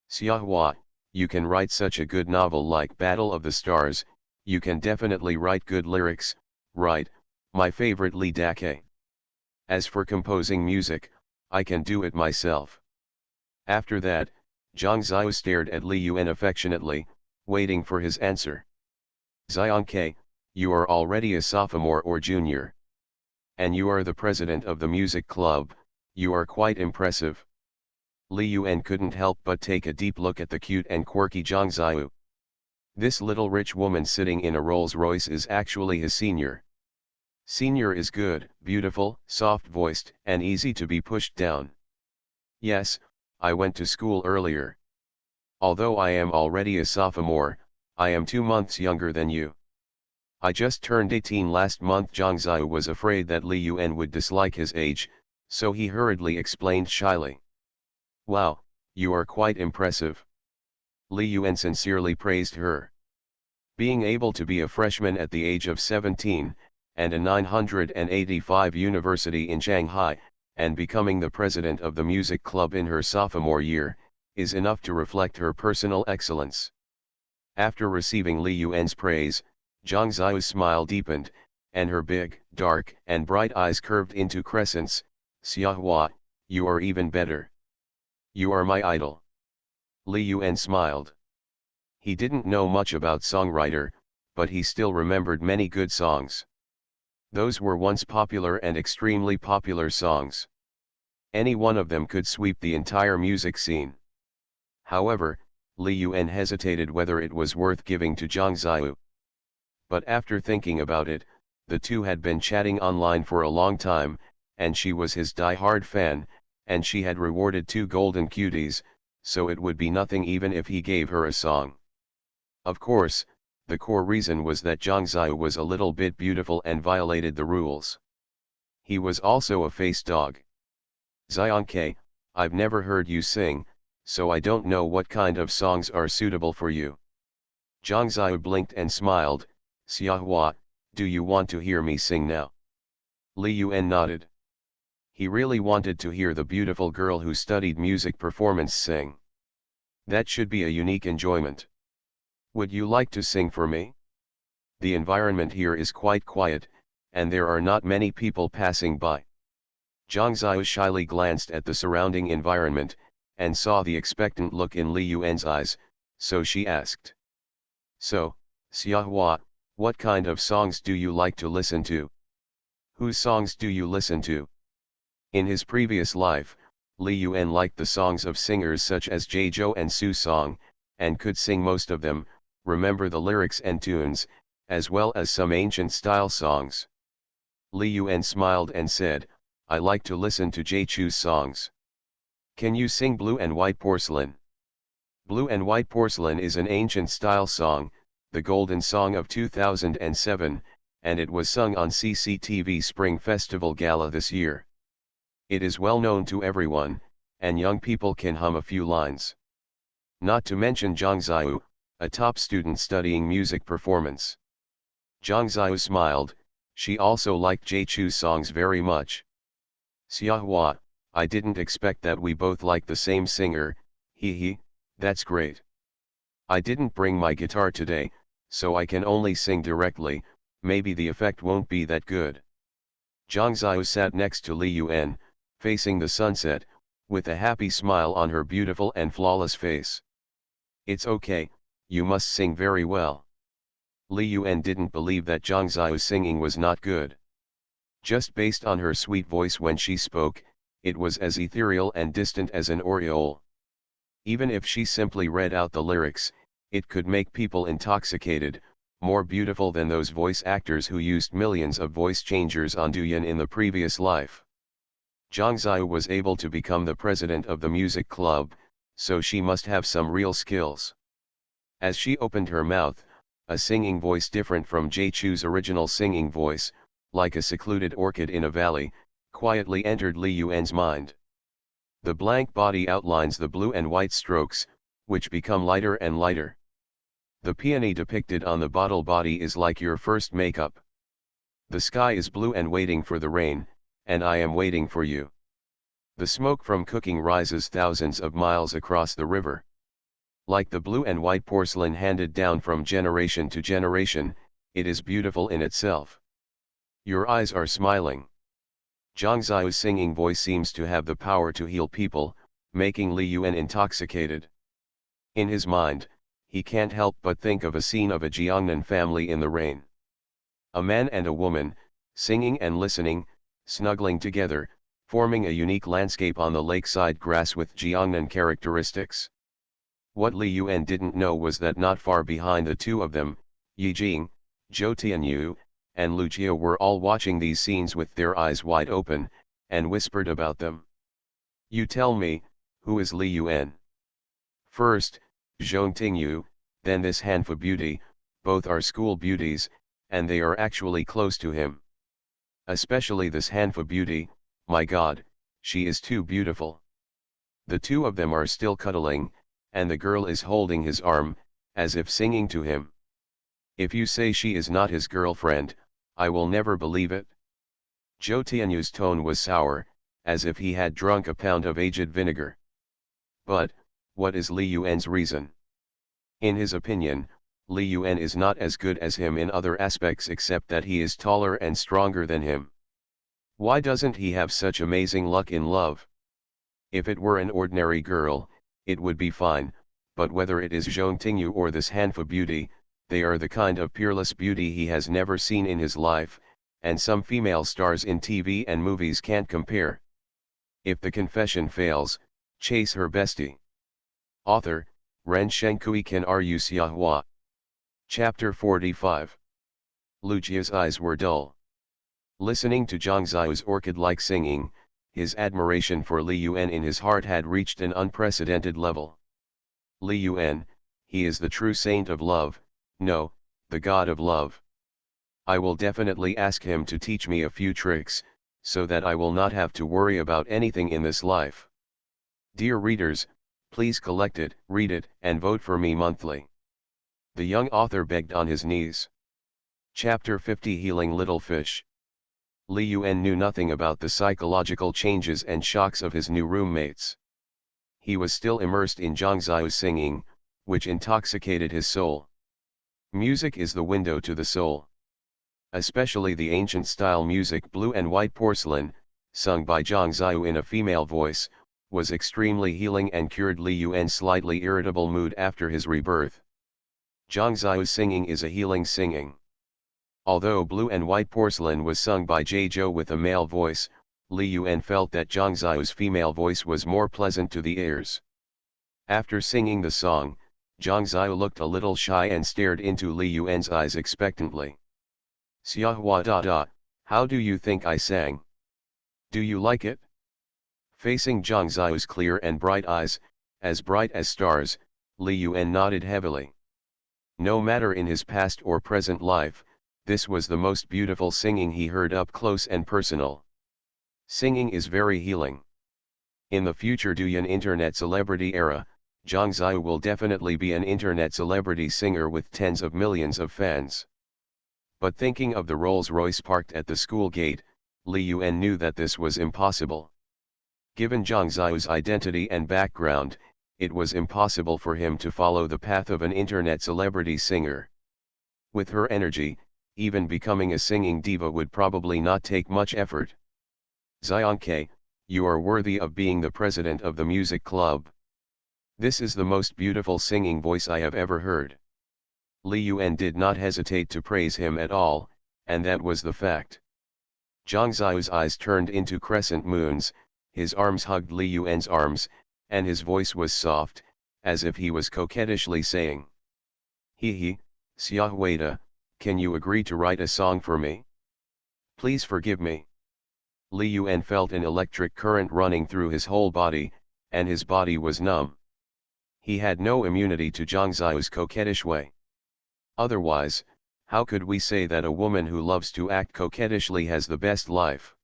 Xiahua, you can write such a good novel like Battle of the Stars, you can definitely write good lyrics, right, my favorite Li Dake. As for composing music, I can do it myself. After that, Zhang Xiao stared at Li Yuan affectionately, waiting for his answer. Zionke, you are already a sophomore or junior. And you are the president of the music club, you are quite impressive. Li Yuan couldn't help but take a deep look at the cute and quirky Zhang Xiao. This little rich woman sitting in a Rolls-Royce is actually his senior. Senior is good, beautiful, soft-voiced, and easy to be pushed down. Yes, I went to school earlier. Although I am already a sophomore, I am 2 months younger than you. I just turned 18 last month. Zhang Xiao was afraid that Li Yuan would dislike his age, so he hurriedly explained shyly. Wow, you are quite impressive. Li Yuan sincerely praised her. Being able to be a freshman at the age of 17, and a 985 university in Shanghai, and becoming the president of the music club in her sophomore year, is enough to reflect her personal excellence. After receiving Li Yuan's praise, Zhang Xiao's smile deepened, and her big, dark, and bright eyes curved into crescents. Xiahua, you are even better. You are my idol. Li Yuan smiled. He didn't know much about songwriter, but he still remembered many good songs. Those were once popular and extremely popular songs. Any one of them could sweep the entire music scene. However, Li Yuan hesitated whether it was worth giving to Zhang Ziyu. But after thinking about it, the two had been chatting online for a long time, and she was his die-hard fan, and she had rewarded 2 golden cuties, so it would be nothing even if he gave her a song. Of course, the core reason was that Zhang Ziyu was a little bit beautiful and violated the rules. He was also a face dog. Zionke, I've never heard you sing, so I don't know what kind of songs are suitable for you. Zhang Ziyu blinked and smiled. Xiahua, do you want to hear me sing now? Li Yuan nodded. He really wanted to hear the beautiful girl who studied music performance sing. That should be a unique enjoyment. Would you like to sing for me? The environment here is quite quiet, and there are not many people passing by. Zhang Ziyu shyly glanced at the surrounding environment, and saw the expectant look in Li Yuan's eyes, so she asked. So, Xiahua, what kind of songs do you like to listen to? Whose songs do you listen to? In his previous life, Li Yuan liked the songs of singers such as Jie Zhou and Su Song, and could sing most of them, remember the lyrics and tunes, as well as some ancient style songs. Li Yuan smiled and said, I like to listen to Jie Chu's songs. Can you sing Blue and White Porcelain? Blue and White Porcelain is an ancient style song, the golden song of 2007, and it was sung on CCTV Spring Festival Gala this year. It is well known to everyone, and young people can hum a few lines. Not to mention Zhang Ziyu, a top student studying music performance. Zhang Ziyu smiled, she also liked Jie Chu's songs very much. Xiahua, I didn't expect that we both like the same singer, hee, that's great. I didn't bring my guitar today, so I can only sing directly, maybe the effect won't be that good. Zhang Ziyu sat next to Li Yuan, facing the sunset, with a happy smile on her beautiful and flawless face. It's okay, you must sing very well. Li Yuan didn't believe that Zhang Ziyu's singing was not good. Just based on her sweet voice when she spoke, it was as ethereal and distant as an aureole. Even if she simply read out the lyrics, it could make people intoxicated, more beautiful than those voice actors who used millions of voice changers on Douyin in the previous life. Zhang Ziyu was able to become the president of the music club, so she must have some real skills. As she opened her mouth, a singing voice different from Jie Chu's original singing voice, like a secluded orchid in a valley, quietly entered Li Yuan's mind. The blank body outlines the blue and white strokes, which become lighter and lighter. The peony depicted on the bottle body is like your first makeup. The sky is blue and waiting for the rain, and I am waiting for you. The smoke from cooking rises thousands of miles across the river. Like the blue and white porcelain handed down from generation to generation, it is beautiful in itself. Your eyes are smiling. Zhang Ziyu's singing voice seems to have the power to heal people, making Li Yuan intoxicated. In his mind, he can't help but think of a scene of a Jiangnan family in the rain. A man and a woman, singing and listening, snuggling together, forming a unique landscape on the lakeside grass with Jiangnan characteristics. What Li Yuan didn't know was that not far behind the two of them, Yi Jing, Zhou Tianyu, and Lu Jia were all watching these scenes with their eyes wide open, and whispered about them. You tell me, who is Li Yuan? First, Zhong Tingyu, then this Hanfu beauty, both are school beauties, and they are actually close to him. Especially this Hanfu beauty, my god, she is too beautiful. The two of them are still cuddling, and the girl is holding his arm, as if singing to him. If you say she is not his girlfriend, I will never believe it. Zhou Tianyu's tone was sour, as if he had drunk a pound of aged vinegar. But, what is Li Yuan's reason? In his opinion, Li Yuan is not as good as him in other aspects except that he is taller and stronger than him. Why doesn't he have such amazing luck in love? If it were an ordinary girl, it would be fine, but whether it is Zhong Tingyu or this Hanfa beauty, they are the kind of peerless beauty he has never seen in his life, and some female stars in TV and movies can't compare. If the confession fails, chase her bestie. Author, Ren Shenkui Ken Ru Xiahua. Chapter 45. Lucia's eyes were dull. Listening to Zhang Ziu's orchid-like singing, his admiration for Li Yuan in his heart had reached an unprecedented level. Li Yuan, he is the true saint of love, no, the god of love. I will definitely ask him to teach me a few tricks, so that I will not have to worry about anything in this life. Dear readers, please collect it, read it, and vote for me monthly. The young author begged on his knees. Chapter 50 Healing Little Fish. Li Yuan knew nothing about the psychological changes and shocks of his new roommates. He was still immersed in Zhang Ziu's singing, which intoxicated his soul. Music is the window to the soul. Especially the ancient-style music Blue and White Porcelain, sung by Zhang Ziu in a female voice, was extremely healing and cured Li Yuan's slightly irritable mood after his rebirth. Zhang Ziu's singing is a healing singing. Although Blue and White Porcelain was sung by Jie Zhou with a male voice, Li Yuan felt that Zhang Ziu's female voice was more pleasant to the ears. After singing the song, Zhang Ziu looked a little shy and stared into Li Yuan's eyes expectantly. Xiahua, how do you think I sang? Do you like it? Facing Zhang Ziu's clear and bright eyes, as bright as stars, Li Yuan nodded heavily. No matter in his past or present life, this was the most beautiful singing he heard up close and personal. Singing is very healing. In the future Douyin internet celebrity era, Zhang Ziu will definitely be an internet celebrity singer with tens of millions of fans. But thinking of the Rolls-Royce parked at the school gate, Li Yuan knew that this was impossible. Given Zhang Ziu's identity and background, it was impossible for him to follow the path of an internet celebrity singer. With her energy, even becoming a singing diva would probably not take much effort. Zionke, you are worthy of being the president of the music club. This is the most beautiful singing voice I have ever heard. Li Yuan did not hesitate to praise him at all, and that was the fact. Zhang Ziu's eyes turned into crescent moons, his arms hugged Li Yuan's arms, and his voice was soft, as if he was coquettishly saying, "He, Xiahuada, can you agree to write a song for me? Please forgive me." Li Yuan felt an electric current running through his whole body, and his body was numb. He had no immunity to Zhang Ziu's coquettish way. Otherwise, how could we say that a woman who loves to act coquettishly has the best life?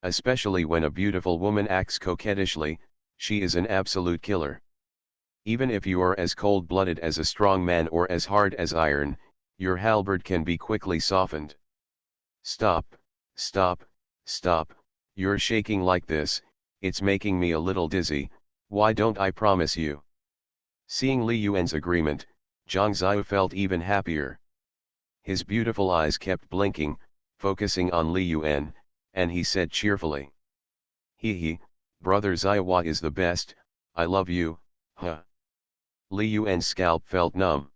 Especially when a beautiful woman acts coquettishly, she is an absolute killer. Even if you are as cold-blooded as a strong man or as hard as iron, your halberd can be quickly softened. Stop, stop, stop, you're shaking like this, it's making me a little dizzy, why don't I promise you? Seeing Li Yuan's agreement, Zhang Ziu felt even happier. His beautiful eyes kept blinking, focusing on Li Yuan, and he said cheerfully, "He, brother Ziwa is the best, I love you, huh?" Li Yuan's scalp felt numb.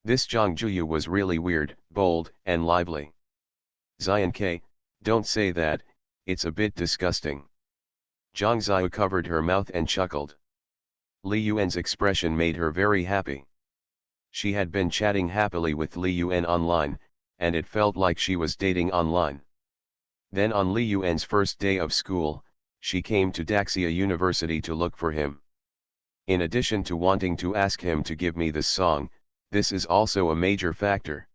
This Zhang Juyu was really weird, bold, and lively. Zionke, don't say that, it's a bit disgusting. Zhang Ziu covered her mouth and chuckled. Li Yuan's expression made her very happy. She had been chatting happily with Li Yuan online, and it felt like she was dating online. Then on Li Yuan's first day of school, she came to Daxia University to look for him. In addition to wanting to ask him to give me this song, this is also a major factor.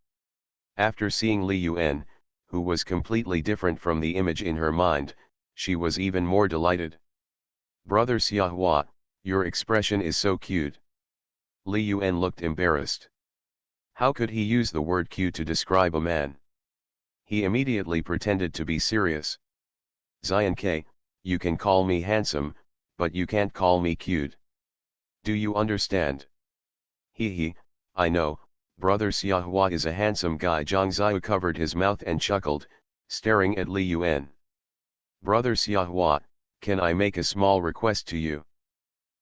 After seeing Li Yuan, who was completely different from the image in her mind, she was even more delighted. "Brother Xiahua, your expression is so cute." Li Yuan looked embarrassed. How could he use the word cute to describe a man? He immediately pretended to be serious. "Zionke, you can call me handsome, but you can't call me cute. Do you understand?" He, I know, Brother Xiahua is a handsome guy. Zhang Ziyu covered his mouth and chuckled, staring at Li Yuan. Brother Xiahua, can I make a small request to you?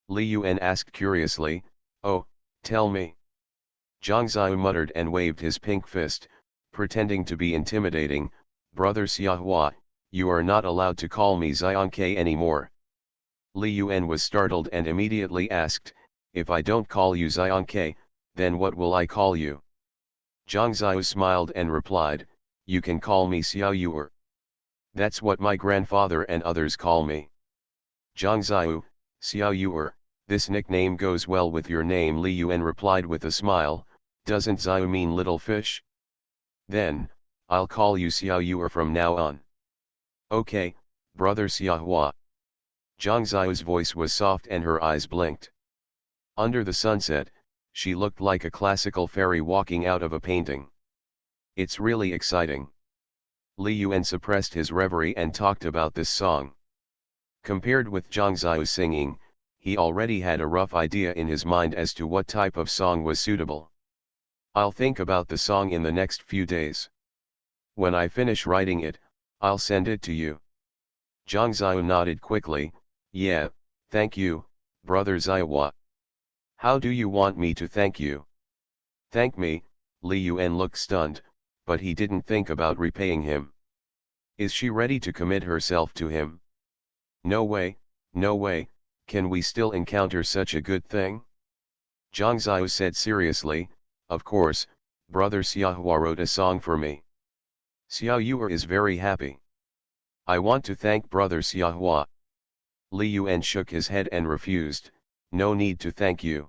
Li Yuan asked curiously. Oh, tell me. Zhang Ziyu muttered and waved his pink fist, pretending to be intimidating. Brother Xiahua, you are not allowed to call me Zionke anymore. Li Yuan was startled and immediately asked, if I don't call you Zionke, then what will I call you? Zhang Ziyu smiled and replied, you can call me Xiao Yuer. That's what my grandfather and others call me. Zhang Ziyu, Xiao Yuer, this nickname goes well with your name. Li Yuan replied with a smile, doesn't Ziyu mean little fish? Then, I'll call you Xiao Yuer from now on. Okay, brother Xiahua. Zhang Ziyu's voice was soft and her eyes blinked. Under the sunset, she looked like a classical fairy walking out of a painting. It's really exciting. Li Yuan suppressed his reverie and talked about this song. Compared with Zhang Ziyu singing, he already had a rough idea in his mind as to what type of song was suitable. I'll think about the song in the next few days. When I finish writing it, I'll send it to you. Zhang Ziyu nodded quickly. Yeah, thank you, brother Xiahua. How do you want me to thank you? Thank me. Li Yuan looked stunned, but he didn't think about repaying him. Is she ready to commit herself to him? No way, no way, can we still encounter such a good thing? Zhang Ziyu said seriously, of course, brother Xiahua wrote a song for me. Xiao Yuer is very happy. I want to thank brother Xiahua. Li Yuan shook his head and refused, no need to thank you.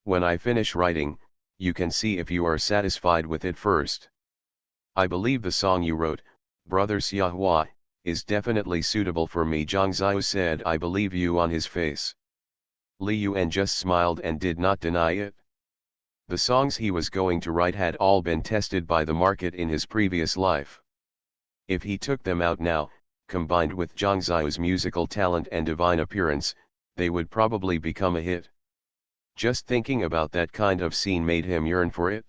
When I finish writing, you can see if you are satisfied with it first. I believe the song you wrote, brother Xiahua, is definitely suitable for me. Zhang Ziyu said I believe you on his face. Li Yuan just smiled and did not deny it. The songs he was going to write had all been tested by the market in his previous life. If he took them out now, combined with Zhang Ziyu's musical talent and divine appearance, they would probably become a hit. Just thinking about that kind of scene made him yearn for it.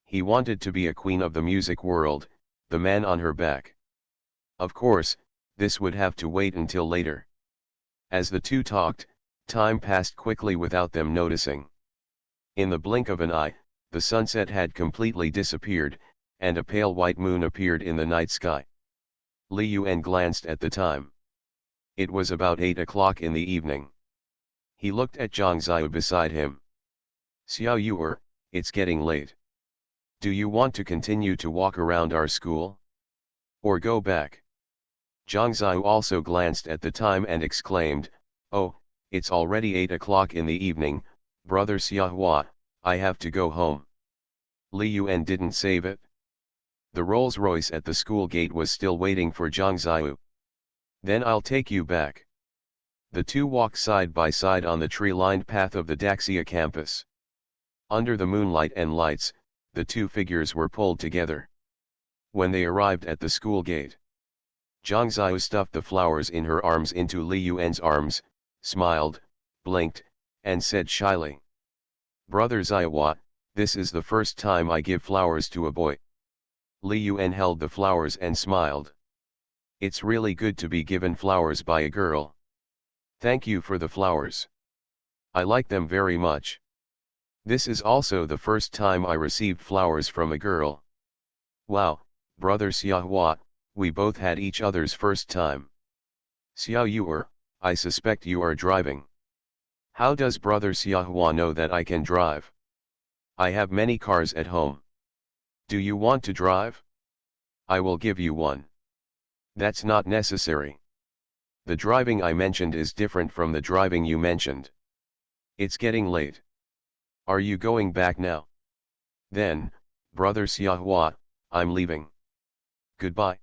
He wanted to be a queen of the music world, the man on her back. Of course, this would have to wait until later. As the two talked, time passed quickly without them noticing. In the blink of an eye, the sunset had completely disappeared, and a pale white moon appeared in the night sky. Li Yuan glanced at the time. It was about 8 o'clock in the evening. He looked at Zhang Ziyu beside him. Xiao Yuer, it's getting late. Do you want to continue to walk around our school? Or go back? Zhang Ziyu also glanced at the time and exclaimed, oh, it's already 8 o'clock in the evening, brother Xiahua, I have to go home. Li Yuan didn't save it. The Rolls-Royce at the school gate was still waiting for Zhang Ziyu. Then I'll take you back. The two walked side by side on the tree-lined path of the Daxia campus. Under the moonlight and lights, the two figures were pulled together. When they arrived at the school gate, Zhang Ziyu stuffed the flowers in her arms into Li Yuan's arms, smiled, blinked, and said shyly, brother Xiahua, this is the first time I give flowers to a boy. Li Yuan held the flowers and smiled. It's really good to be given flowers by a girl. Thank you for the flowers. I like them very much. This is also the first time I received flowers from a girl. Wow, brother Xiahua, we both had each other's first time. Xiao Yuer, I suspect you are driving. How does brother Xiahua know that I can drive? I have many cars at home. Do you want to drive? I will give you one. That's not necessary. The driving I mentioned is different from the driving you mentioned. It's getting late. Are you going back now? Then, brother Xiahua, I'm leaving. Goodbye.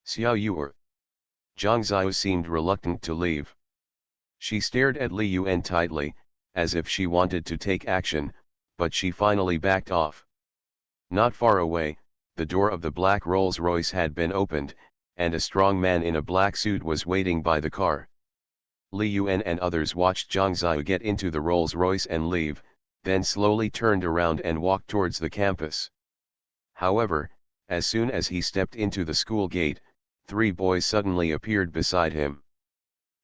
Xiao Yuer. Zhang Ziyu seemed reluctant to leave. She stared at Li Yuan tightly, as if she wanted to take action, but she finally backed off. Not far away, the door of the black Rolls-Royce had been opened, and a strong man in a black suit was waiting by the car. Li Yuan and others watched Zhang Ziyu get into the Rolls-Royce and leave, then slowly turned around and walked towards the campus. However, as soon as he stepped into the school gate, 3 boys suddenly appeared beside him.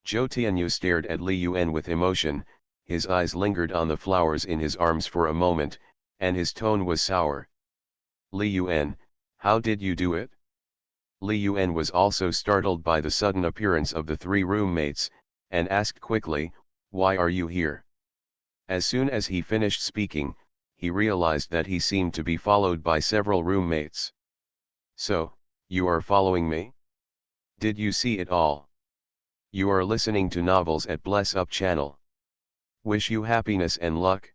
Zhou Tianyu stared at Li Yuan with emotion, his eyes lingered on the flowers in his arms for a moment, and his tone was sour. Li Yuan, how did you do it? Li Yuan was also startled by the sudden appearance of the 3 roommates, and asked quickly, why are you here? As soon as he finished speaking, he realized that he seemed to be followed by several roommates. So, you are following me? Did you see it all? You are listening to novels at Bless Up channel. Wish you happiness and luck.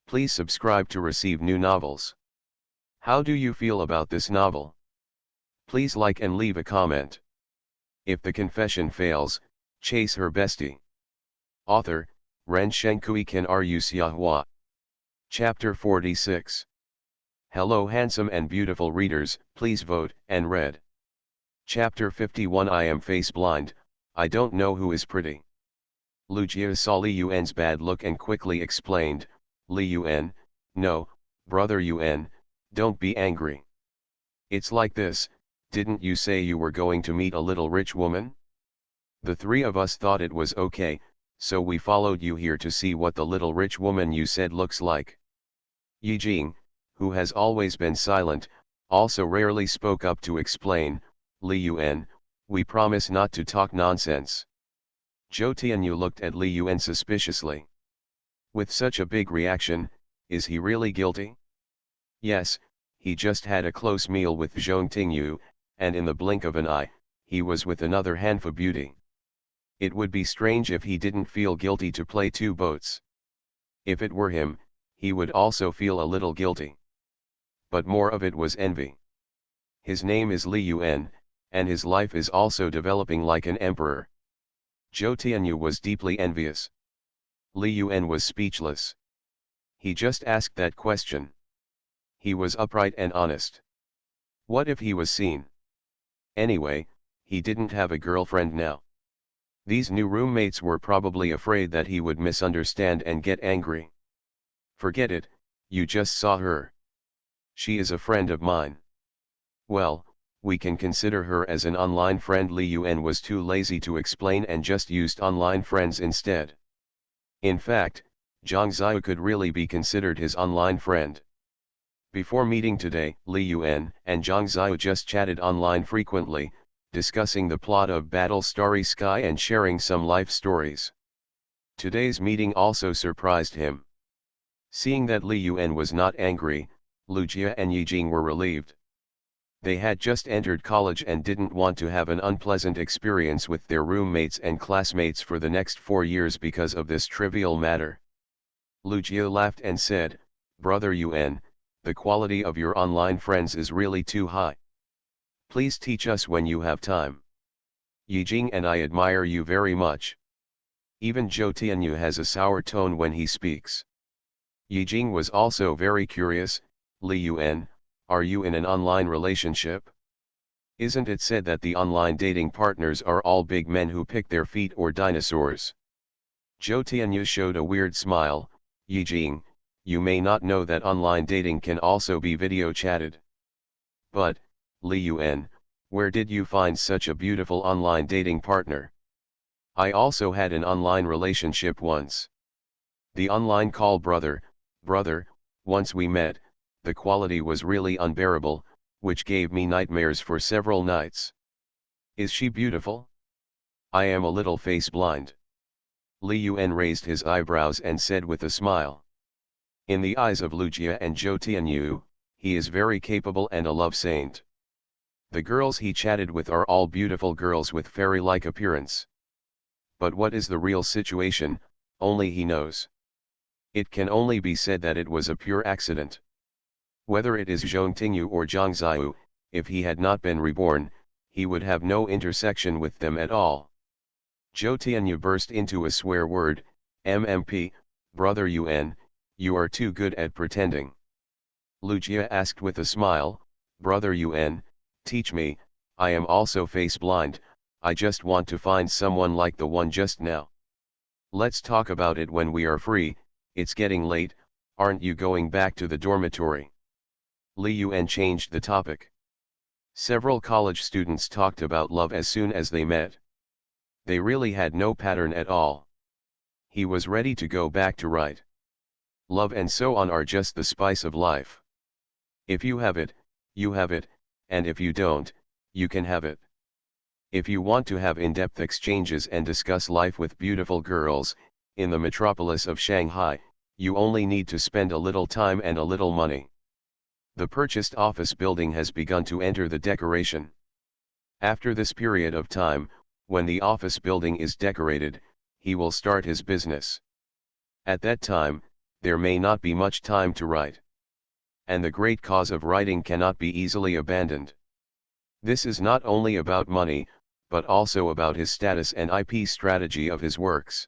Please subscribe to receive new novels. How do you feel about this novel? Please like and leave a comment. If the confession fails, chase her bestie. Author, Ren Shenkui Ken Ru Xiahua. Chapter 46. Hello handsome and beautiful readers, please vote, and read. Chapter 51. I am face blind, I don't know who is pretty. Lu Jia saw Li Yuan's bad look and quickly explained, Li Yuan, no, brother Yuan, don't be angry. It's like this, didn't you say you were going to meet a little rich woman? The 3 of us thought it was okay, so we followed you here to see what the little rich woman you said looks like. Yi Jing, who has always been silent, also rarely spoke up to explain, Li Yuan, we promise not to talk nonsense. Zhou Tianyu looked at Li Yuan suspiciously. With such a big reaction, is he really guilty? Yes, he just had a close meal with Zhong Tingyu, and in the blink of an eye, he was with another Hanfa beauty. It would be strange if he didn't feel guilty to play 2 boats. If it were him, he would also feel a little guilty. But more of it was envy. His name is Li Yuan, and his life is also developing like an emperor. Zhou Tianyu was deeply envious. Li Yuan was speechless. He just asked that question. He was upright and honest. What if he was seen? Anyway, he didn't have a girlfriend now. These new roommates were probably afraid that he would misunderstand and get angry. Forget it, you just saw her. She is a friend of mine. Well, we can consider her as an online friend. Li Yuan was too lazy to explain and just used online friends instead. In fact, Zhang Ziyu could really be considered his online friend. Before meeting today, Li Yuan and Zhang Ziyu just chatted online frequently, discussing the plot of Battle Starry Sky and sharing some life stories. Today's meeting also surprised him. Seeing that Li Yuan was not angry, Lu Jia and Yi Jing were relieved. They had just entered college and didn't want to have an unpleasant experience with their roommates and classmates for the next 4 years because of this trivial matter. Lu Jia laughed and said, Brother Yuan, the quality of your online friends is really too high. Please teach us when you have time. Yi Jing and I admire you very much. Even Zhou Tianyu has a sour tone when he speaks. Yi Jing was also very curious, Li Yuan, are you in an online relationship? Isn't it said that the online dating partners are all big men who pick their feet or dinosaurs? Zhou Tianyu showed a weird smile, Yi Jing, you may not know that online dating can also be video chatted. But, Li Yuan, where did you find such a beautiful online dating partner? I also had an online relationship once. The online call brother, once we met, the quality was really unbearable, which gave me nightmares for several nights. Is she beautiful? I am a little face blind. Li Yuan raised his eyebrows and said with a smile. In the eyes of Lu Jia and Zhou Tianyu, he is very capable and a love saint. The girls he chatted with are all beautiful girls with fairy-like appearance. But what is the real situation, only he knows. It can only be said that it was a pure accident. Whether it is Zhong Tingyu or Zhang Ziyu, if he had not been reborn, he would have no intersection with them at all. Zhou Tianyu burst into a swear word, MMP, Brother Yuan, you are too good at pretending. Lu Jia asked with a smile, Brother Yuan, teach me, I am also face blind, I just want to find someone like the one just now. Let's talk about it when we are free, it's getting late, Aren't you going back to the dormitory? Li Yuan changed the topic. Several college students talked about love as soon as they met. They really had no pattern at all. He was ready to go back to write. Love and so on are just the spice of life. If you have it, you have it, and if you don't, you can have it. If you want to have in-depth exchanges and discuss life with beautiful girls, in the metropolis of Shanghai, you only need to spend a little time and a little money. The purchased office building has begun to enter the decoration. After this period of time, when the office building is decorated, he will start his business. At that time, there may not be much time to write. And the great cause of writing cannot be easily abandoned. This is not only about money, but also about his status and IP strategy of his works.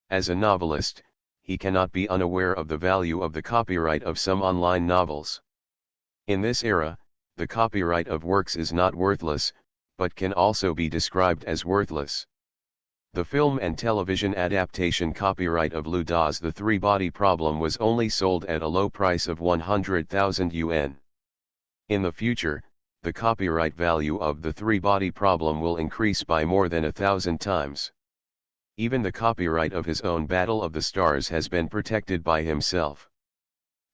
As a novelist, he cannot be unaware of the value of the copyright of some online novels. In this era, the copyright of works is not worthless, but can also be described as worthless. The film and television adaptation copyright of Lu Da's The Three-Body Problem was only sold at a low price of 100,000 yuan. In the future, the copyright value of The Three-Body Problem will increase by more than 1,000 times. Even the copyright of his own Battle of the Stars has been protected by himself.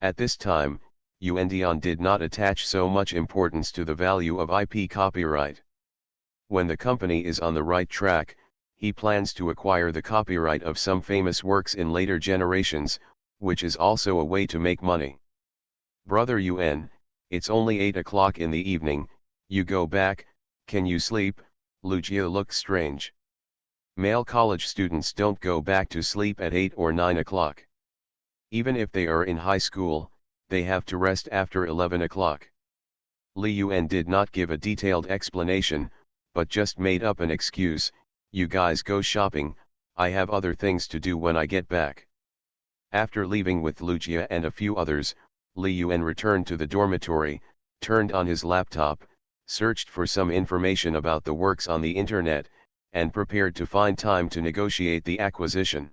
At this time, Yuan Dian did not attach so much importance to the value of IP copyright. When the company is on the right track, he plans to acquire the copyright of some famous works in later generations, which is also a way to make money. Brother Yuan, it's only 8 o'clock in the evening, you go back, can you sleep? Lu Jie looked strange. Male college students don't go back to sleep at 8 or 9 o'clock. Even if they are in high school, they have to rest after 11 o'clock. Li Yuan did not give a detailed explanation, but just made up an excuse, you guys go shopping, I have other things to do when I get back. After leaving with Lu Jie and a few others, Li Yuan returned to the dormitory, turned on his laptop, searched for some information about the works on the internet, and prepared to find time to negotiate the acquisition.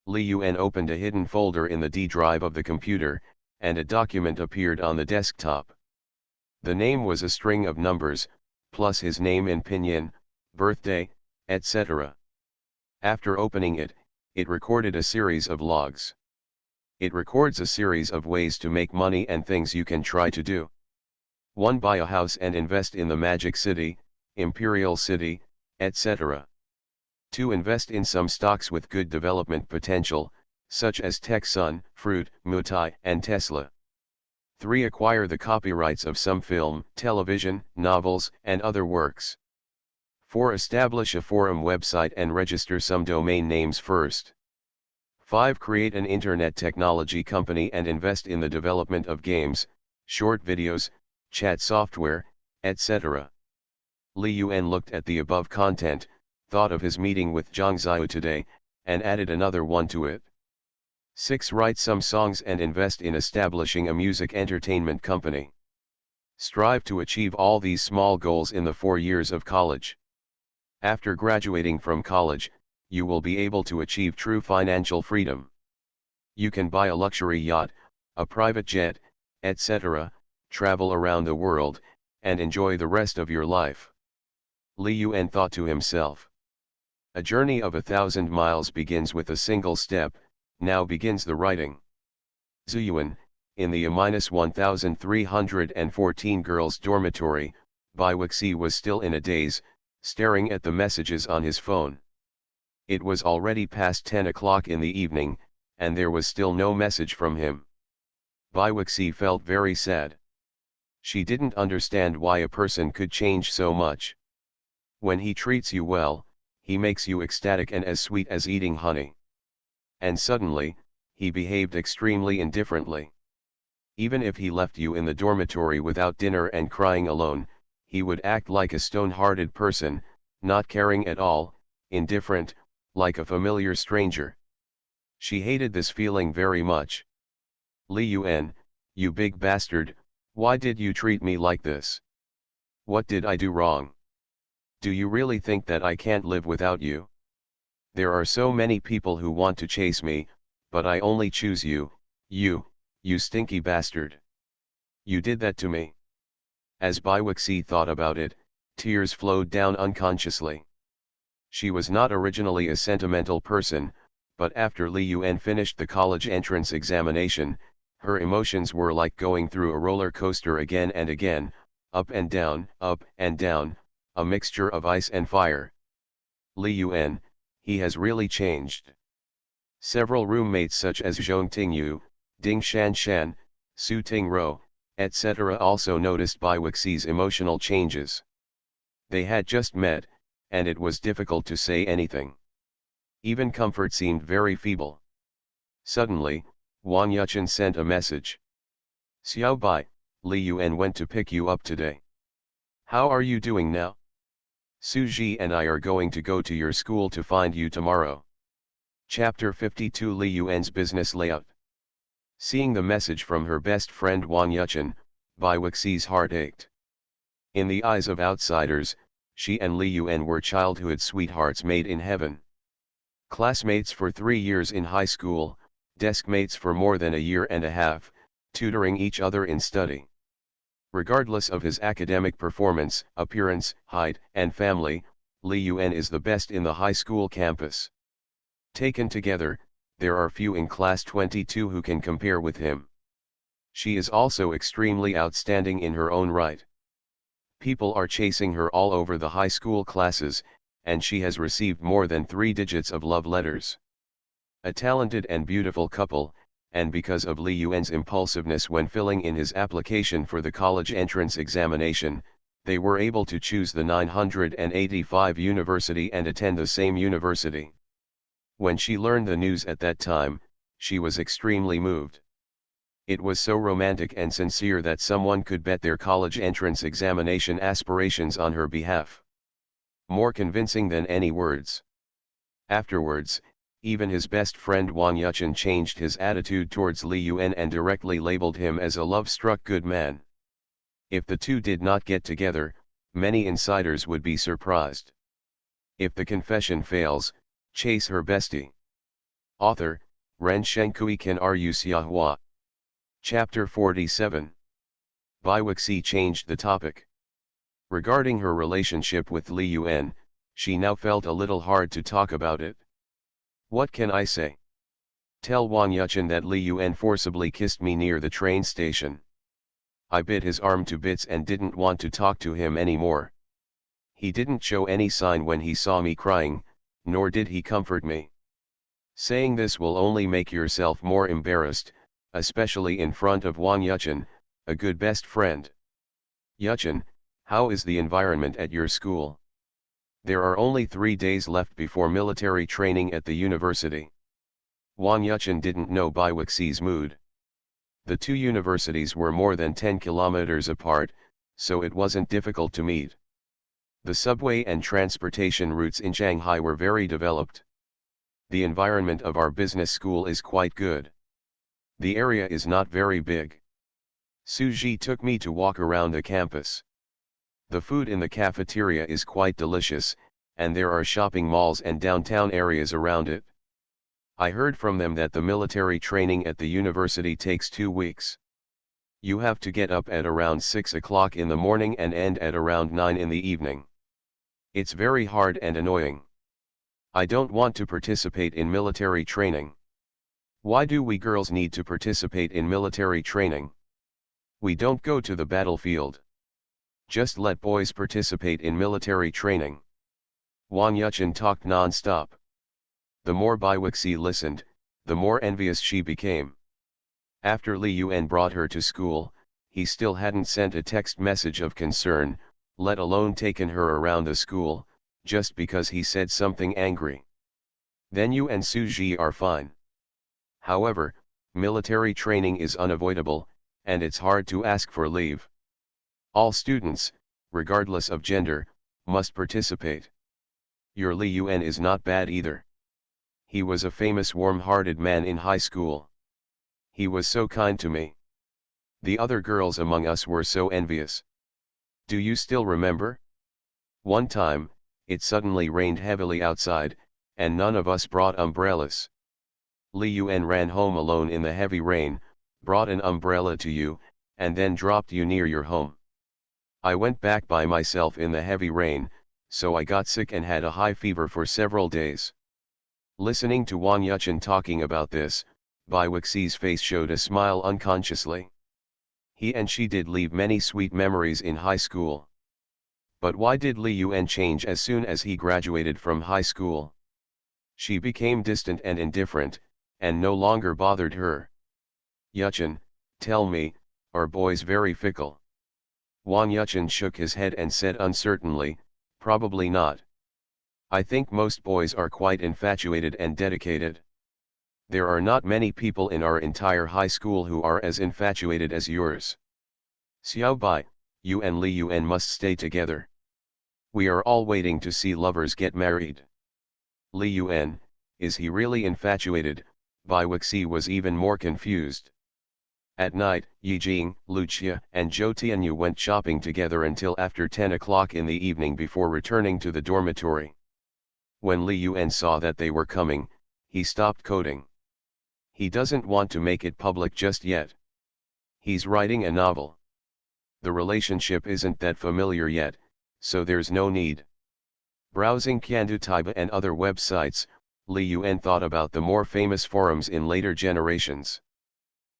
Li Yuan opened a hidden folder in the D drive of the computer, and a document appeared on the desktop. The name was a string of numbers, plus his name in pinyin, birthday, etc. After opening it, it recorded a series of logs. It records a series of ways to make money and things you can try to do. 1. Buy a house and invest in the Magic City, Imperial City, etc. 2. Invest in some stocks with good development potential, such as Techsun, Fruit, Mutai, and Tesla. 3. Acquire the copyrights of some film, television, novels, and other works. 4. Establish a forum website and register some domain names first. 5. Create an internet technology company and invest in the development of games, short videos, chat software, etc. Li Yuan looked at the above content, thought of his meeting with Zhang Ziyu today, and added another one to it. 6. Write some songs and invest in establishing a music entertainment company. Strive to achieve all these small goals in the 4 years of college. After graduating from college, you will be able to achieve true financial freedom. You can buy a luxury yacht, a private jet, etc., travel around the world, and enjoy the rest of your life. Li Yuan thought to himself. A journey of 1,000 miles begins with a single step, now begins the writing. Zuyuan, in the A-1314 girls' dormitory, Bai Wuxi was still in a daze, staring at the messages on his phone. It was already past 10 o'clock in the evening, and there was still no message from him. Bai Wuxi felt very sad. She didn't understand why a person could change so much. When he treats you well, he makes you ecstatic and as sweet as eating honey. And suddenly, he behaved extremely indifferently. Even if he left you in the dormitory without dinner and crying alone, he would act like a stone-hearted person, not caring at all, indifferent, like a familiar stranger. She hated this feeling very much. Li Yuan, you big bastard, why did you treat me like this? What did I do wrong? Do you really think that I can't live without you? There are so many people who want to chase me, but I only choose you, You stinky bastard. You did that to me. As Baiwixi thought about it, tears flowed down unconsciously. She was not originally a sentimental person, but after Li Yuan finished the college entrance examination, her emotions were like going through a roller coaster again and again, up and down, a mixture of ice and fire. Li Yuan, he has really changed. Several roommates such as Zhong Tingyu, Ding Shanshan, Su Tingro, etc. also noticed Baiwixi's emotional changes. They had just met, and it was difficult to say anything. Even comfort seemed very feeble. Suddenly, Wang Yuchen sent a message. Xiao Bai, Li Yuan went to pick you up today. How are you doing now? Su Ji and I are going to go to your school to find you tomorrow. Chapter 52 Li Yuan's business layout. Seeing the message from her best friend Wang Yuchen, Baiwixi's heart ached. In the eyes of outsiders, she and Li Yuan were childhood sweethearts made in heaven. Classmates for 3 years in high school, deskmates for more than a year and a half, tutoring each other in study. Regardless of his academic performance, appearance, height, and family, Li Yuan is the best in the high school campus. Taken together, there are few in class 22 who can compare with him. She is also extremely outstanding in her own right. People are chasing her all over the high school classes, and she has received more than 3 digits of love letters. A talented and beautiful couple, and because of Li Yuan's impulsiveness when filling in his application for the college entrance examination, they were able to choose the 985 university and attend the same university. When she learned the news at that time, she was extremely moved. It was so romantic and sincere that someone could bet their college entrance examination aspirations on her behalf. More convincing than any words. Afterwards, even his best friend Wang Yuchen changed his attitude towards Li Yuan and directly labeled him as a love-struck good man. If the two did not get together, many insiders would be surprised. If the confession fails, chase her bestie. Author, Ren Shenkui Kan Ru Xiahua. Chapter 47. Baiwixi changed the topic. Regarding her relationship with Li Yuan, she now felt a little hard to talk about it. What can I say? Tell Wang Yuchen that Li Yuan forcibly kissed me near the train station. I bit his arm to bits and didn't want to talk to him anymore. He didn't show any sign when he saw me crying, nor did he comfort me. Saying this will only make yourself more embarrassed, especially in front of Wang Yuchen, a good best friend. Yuchen, how is the environment at your school? There are only 3 days left before military training at the university. Wang Yuchen didn't know Baiwixi's mood. The two universities were more than 10 kilometers apart, so it wasn't difficult to meet. The subway and transportation routes in Shanghai were very developed. The environment of our business school is quite good. The area is not very big. Su Ji took me to walk around the campus. The food in the cafeteria is quite delicious, and there are shopping malls and downtown areas around it. I heard from them that the military training at the university takes 2 weeks. You have to get up at around 6 o'clock in the morning and end at around 9 in the evening. It's very hard and annoying. I don't want to participate in military training. Why do we girls need to participate in military training? We don't go to the battlefield. Just let boys participate in military training. Wang Yuchen talked non-stop. The more Baiwixi listened, the more envious she became. After Li Yuan brought her to school, he still hadn't sent a text message of concern, let alone taken her around the school, just because he said something angry. Then you and Su Ji are fine. However, military training is unavoidable, and it's hard to ask for leave. All students, regardless of gender, must participate. Your Li Yuan is not bad either. He was a famous warm-hearted man in high school. He was so kind to me. The other girls among us were so envious. Do you still remember? One time, it suddenly rained heavily outside, and none of us brought umbrellas. Li Yuan ran home alone in the heavy rain, brought an umbrella to you, and then dropped you near your home. I went back by myself in the heavy rain, so I got sick and had a high fever for several days. Listening to Wang Yuchen talking about this, Bai Wuxi's face showed a smile unconsciously. He and she did leave many sweet memories in high school. But why did Li Yuan change as soon as he graduated from high school? She became distant and indifferent, and no longer bothered her. Yuchen, tell me, are boys very fickle? Wang Yuchen shook his head and said uncertainly, probably not. I think most boys are quite infatuated and dedicated. There are not many people in our entire high school who are as infatuated as yours. Xiao Bai, you and Li Yuan must stay together. We are all waiting to see lovers get married. Li Yuan, is he really infatuated? Bai Wuxi was even more confused. At night, Yijing, Lucia, and Zhou Tianyu went shopping together until after 10 o'clock in the evening before returning to the dormitory. When Li Yuan saw that they were coming, he stopped coding. He doesn't want to make it public just yet. He's writing a novel. The relationship isn't that familiar yet, so there's no need. Browsing Kandu Taiba and other websites, Li Yuan thought about the more famous forums in later generations.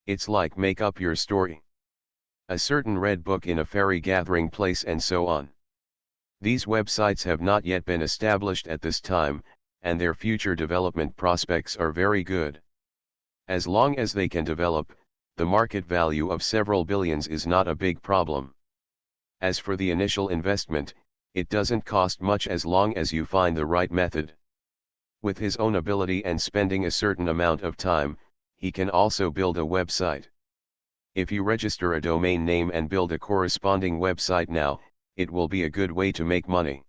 It's like make up your story. A certain red book in a fairy gathering place and so on. These websites have not yet been established at this time, and their future development prospects are very good. As long as they can develop, the market value of several billions is not a big problem. As for the initial investment, it doesn't cost much as long as you find the right method. With his own ability and spending a certain amount of time, he can also build a website. If you register a domain name and build a corresponding website now, it will be a good way to make money.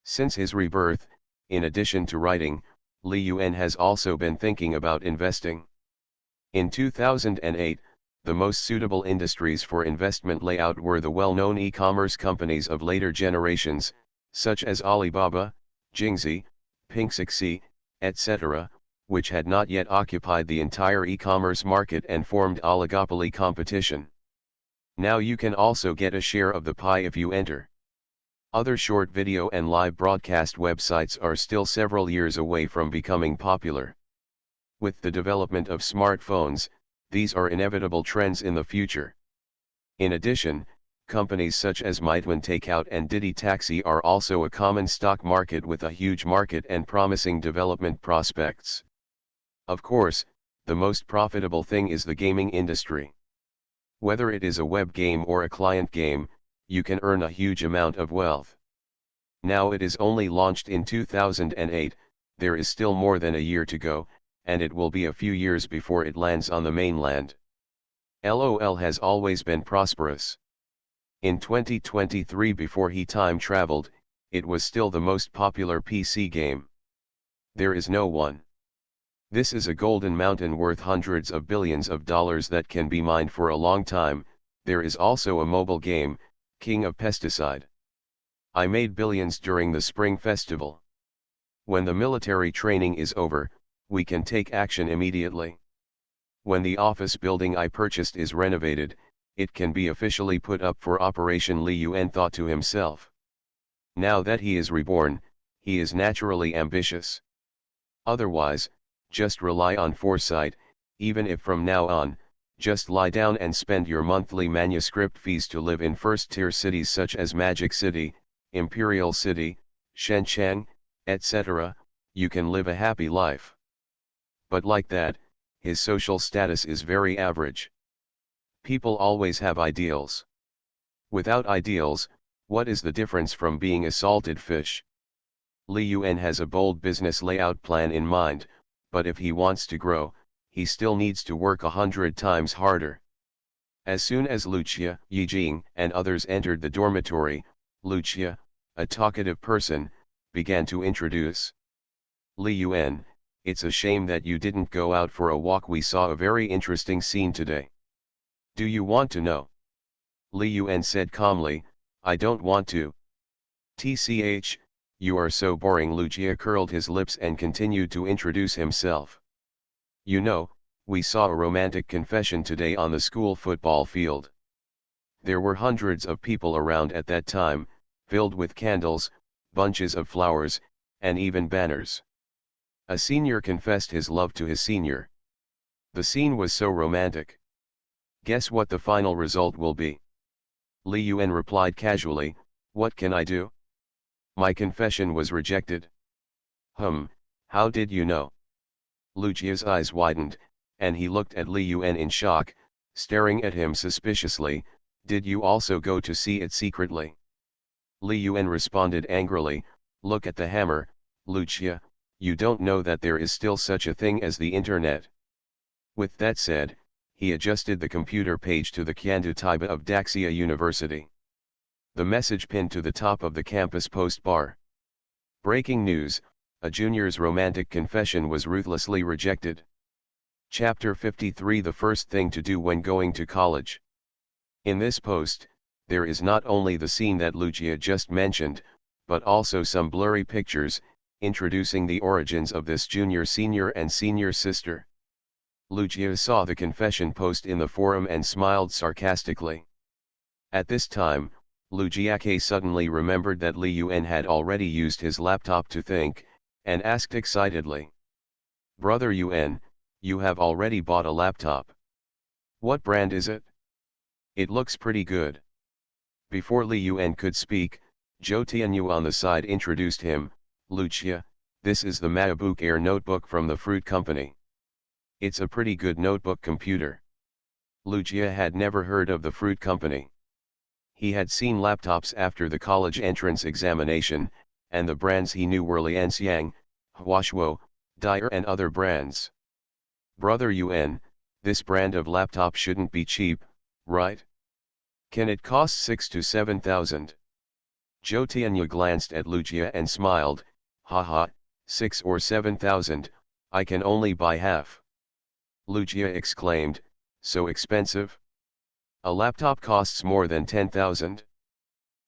Since his rebirth, in addition to writing, Li Yuan has also been thinking about investing. In 2008, the most suitable industries for investment layout were the well-known e-commerce companies of later generations, such as Alibaba, Jingxi, Pinxi, etc., which had not yet occupied the entire e-commerce market and formed oligopoly competition. Now you can also get a share of the pie if you enter. Other short video and live broadcast websites are still several years away from becoming popular. With the development of smartphones, these are inevitable trends in the future. In addition, companies such as Meituan Takeout and Didi Taxi are also a common stock market with a huge market and promising development prospects. Of course, the most profitable thing is the gaming industry. Whether it is a web game or a client game, you can earn a huge amount of wealth. Now it is only launched in 2008, there is still more than a year to go, and it will be a few years before it lands on the mainland. LOL has always been prosperous. In 2023, before he time traveled, it was still the most popular PC game. There is no one. This is a golden mountain worth hundreds of billions of dollars that can be mined for a long time. There is also a mobile game, King of Pesticide. I made billions during the Spring Festival. When the military training is over, we can take action immediately. When the office building I purchased is renovated, it can be officially put up for operation, Li Yuan thought to himself. Now that he is reborn, he is naturally ambitious. Otherwise, just rely on foresight, even if from now on, just lie down and spend your monthly manuscript fees to live in first-tier cities such as Magic City, Imperial City, Shenzhen, etc., you can live a happy life. But like that, his social status is very average. People always have ideals. Without ideals, what is the difference from being a salted fish? Li Yuan has a bold business layout plan in mind, but if he wants to grow, he still needs to work 100 times harder. As soon as Lucia, Yijing, and others entered the dormitory, Lucia, a talkative person, began to introduce. Li Yuan, it's a shame that you didn't go out for a walk. We saw a very interesting scene today. Do you want to know? Li Yuan said calmly, I don't want to. TCH, you are so boring. Lucia curled his lips and continued to introduce himself. You know, We saw a romantic confession today on the school football field. There were hundreds of people around at that time, filled with candles, bunches of flowers, and even banners. A senior confessed his love to his senior. The scene was so romantic. Guess what the final result will be? Li Yuan replied casually, "What can I do? My confession was rejected." How did you know? Lucia's eyes widened, and he looked at Li Yuan in shock, staring at him suspiciously. "Did you also go to see it secretly?" Li Yuan responded angrily, "Look at the hammer, Lucia, you don't know that there is still such a thing as the internet." With that said, he adjusted the computer page to the Kyandu Taiba of Daxia University. The message pinned to the top of the campus post bar. Breaking news, a junior's romantic confession was ruthlessly rejected. Chapter 53: The first thing to do when going to college. In this post, there is not only the scene that Lucia just mentioned, but also some blurry pictures, introducing the origins of this junior, senior and senior sister. Lucia saw the confession post in the forum and smiled sarcastically. At this time, Luciake suddenly remembered that Li Yuan had already used his laptop to think, and asked excitedly, "Brother Yuan, you have already bought a laptop. What brand is it? It looks pretty good." Before Li Yuan could speak, Zhou Tianyu on the side introduced him, "Lucia, this is the MacBook Air notebook from the Fruit Company. It's a pretty good notebook computer." Lucia had never heard of the Fruit Company. He had seen laptops after the college entrance examination, and the brands he knew were Lianxiang, Huashuo, Dyer and other brands. "Brother Yuan, this brand of laptop shouldn't be cheap, right? Can it cost 6 to 7,000? Zhou Tianyu glanced at Lucia and smiled, "Haha, 6 or 7,000, I can only buy half." Lucia exclaimed, "So expensive? A laptop costs more than 10,000?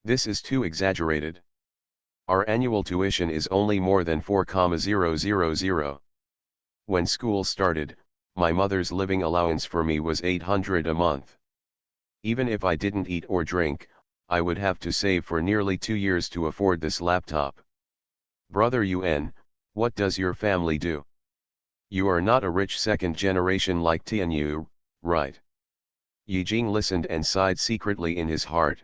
This is too exaggerated. Our annual tuition is only more than 4,000. When school started, my mother's living allowance for me was 800 a month. Even if I didn't eat or drink, I would have to save for nearly 2 years to afford this laptop. Brother Yuan, what does your family do? You are not a rich second generation like Tianyu, right?" Yijing listened and sighed secretly in his heart.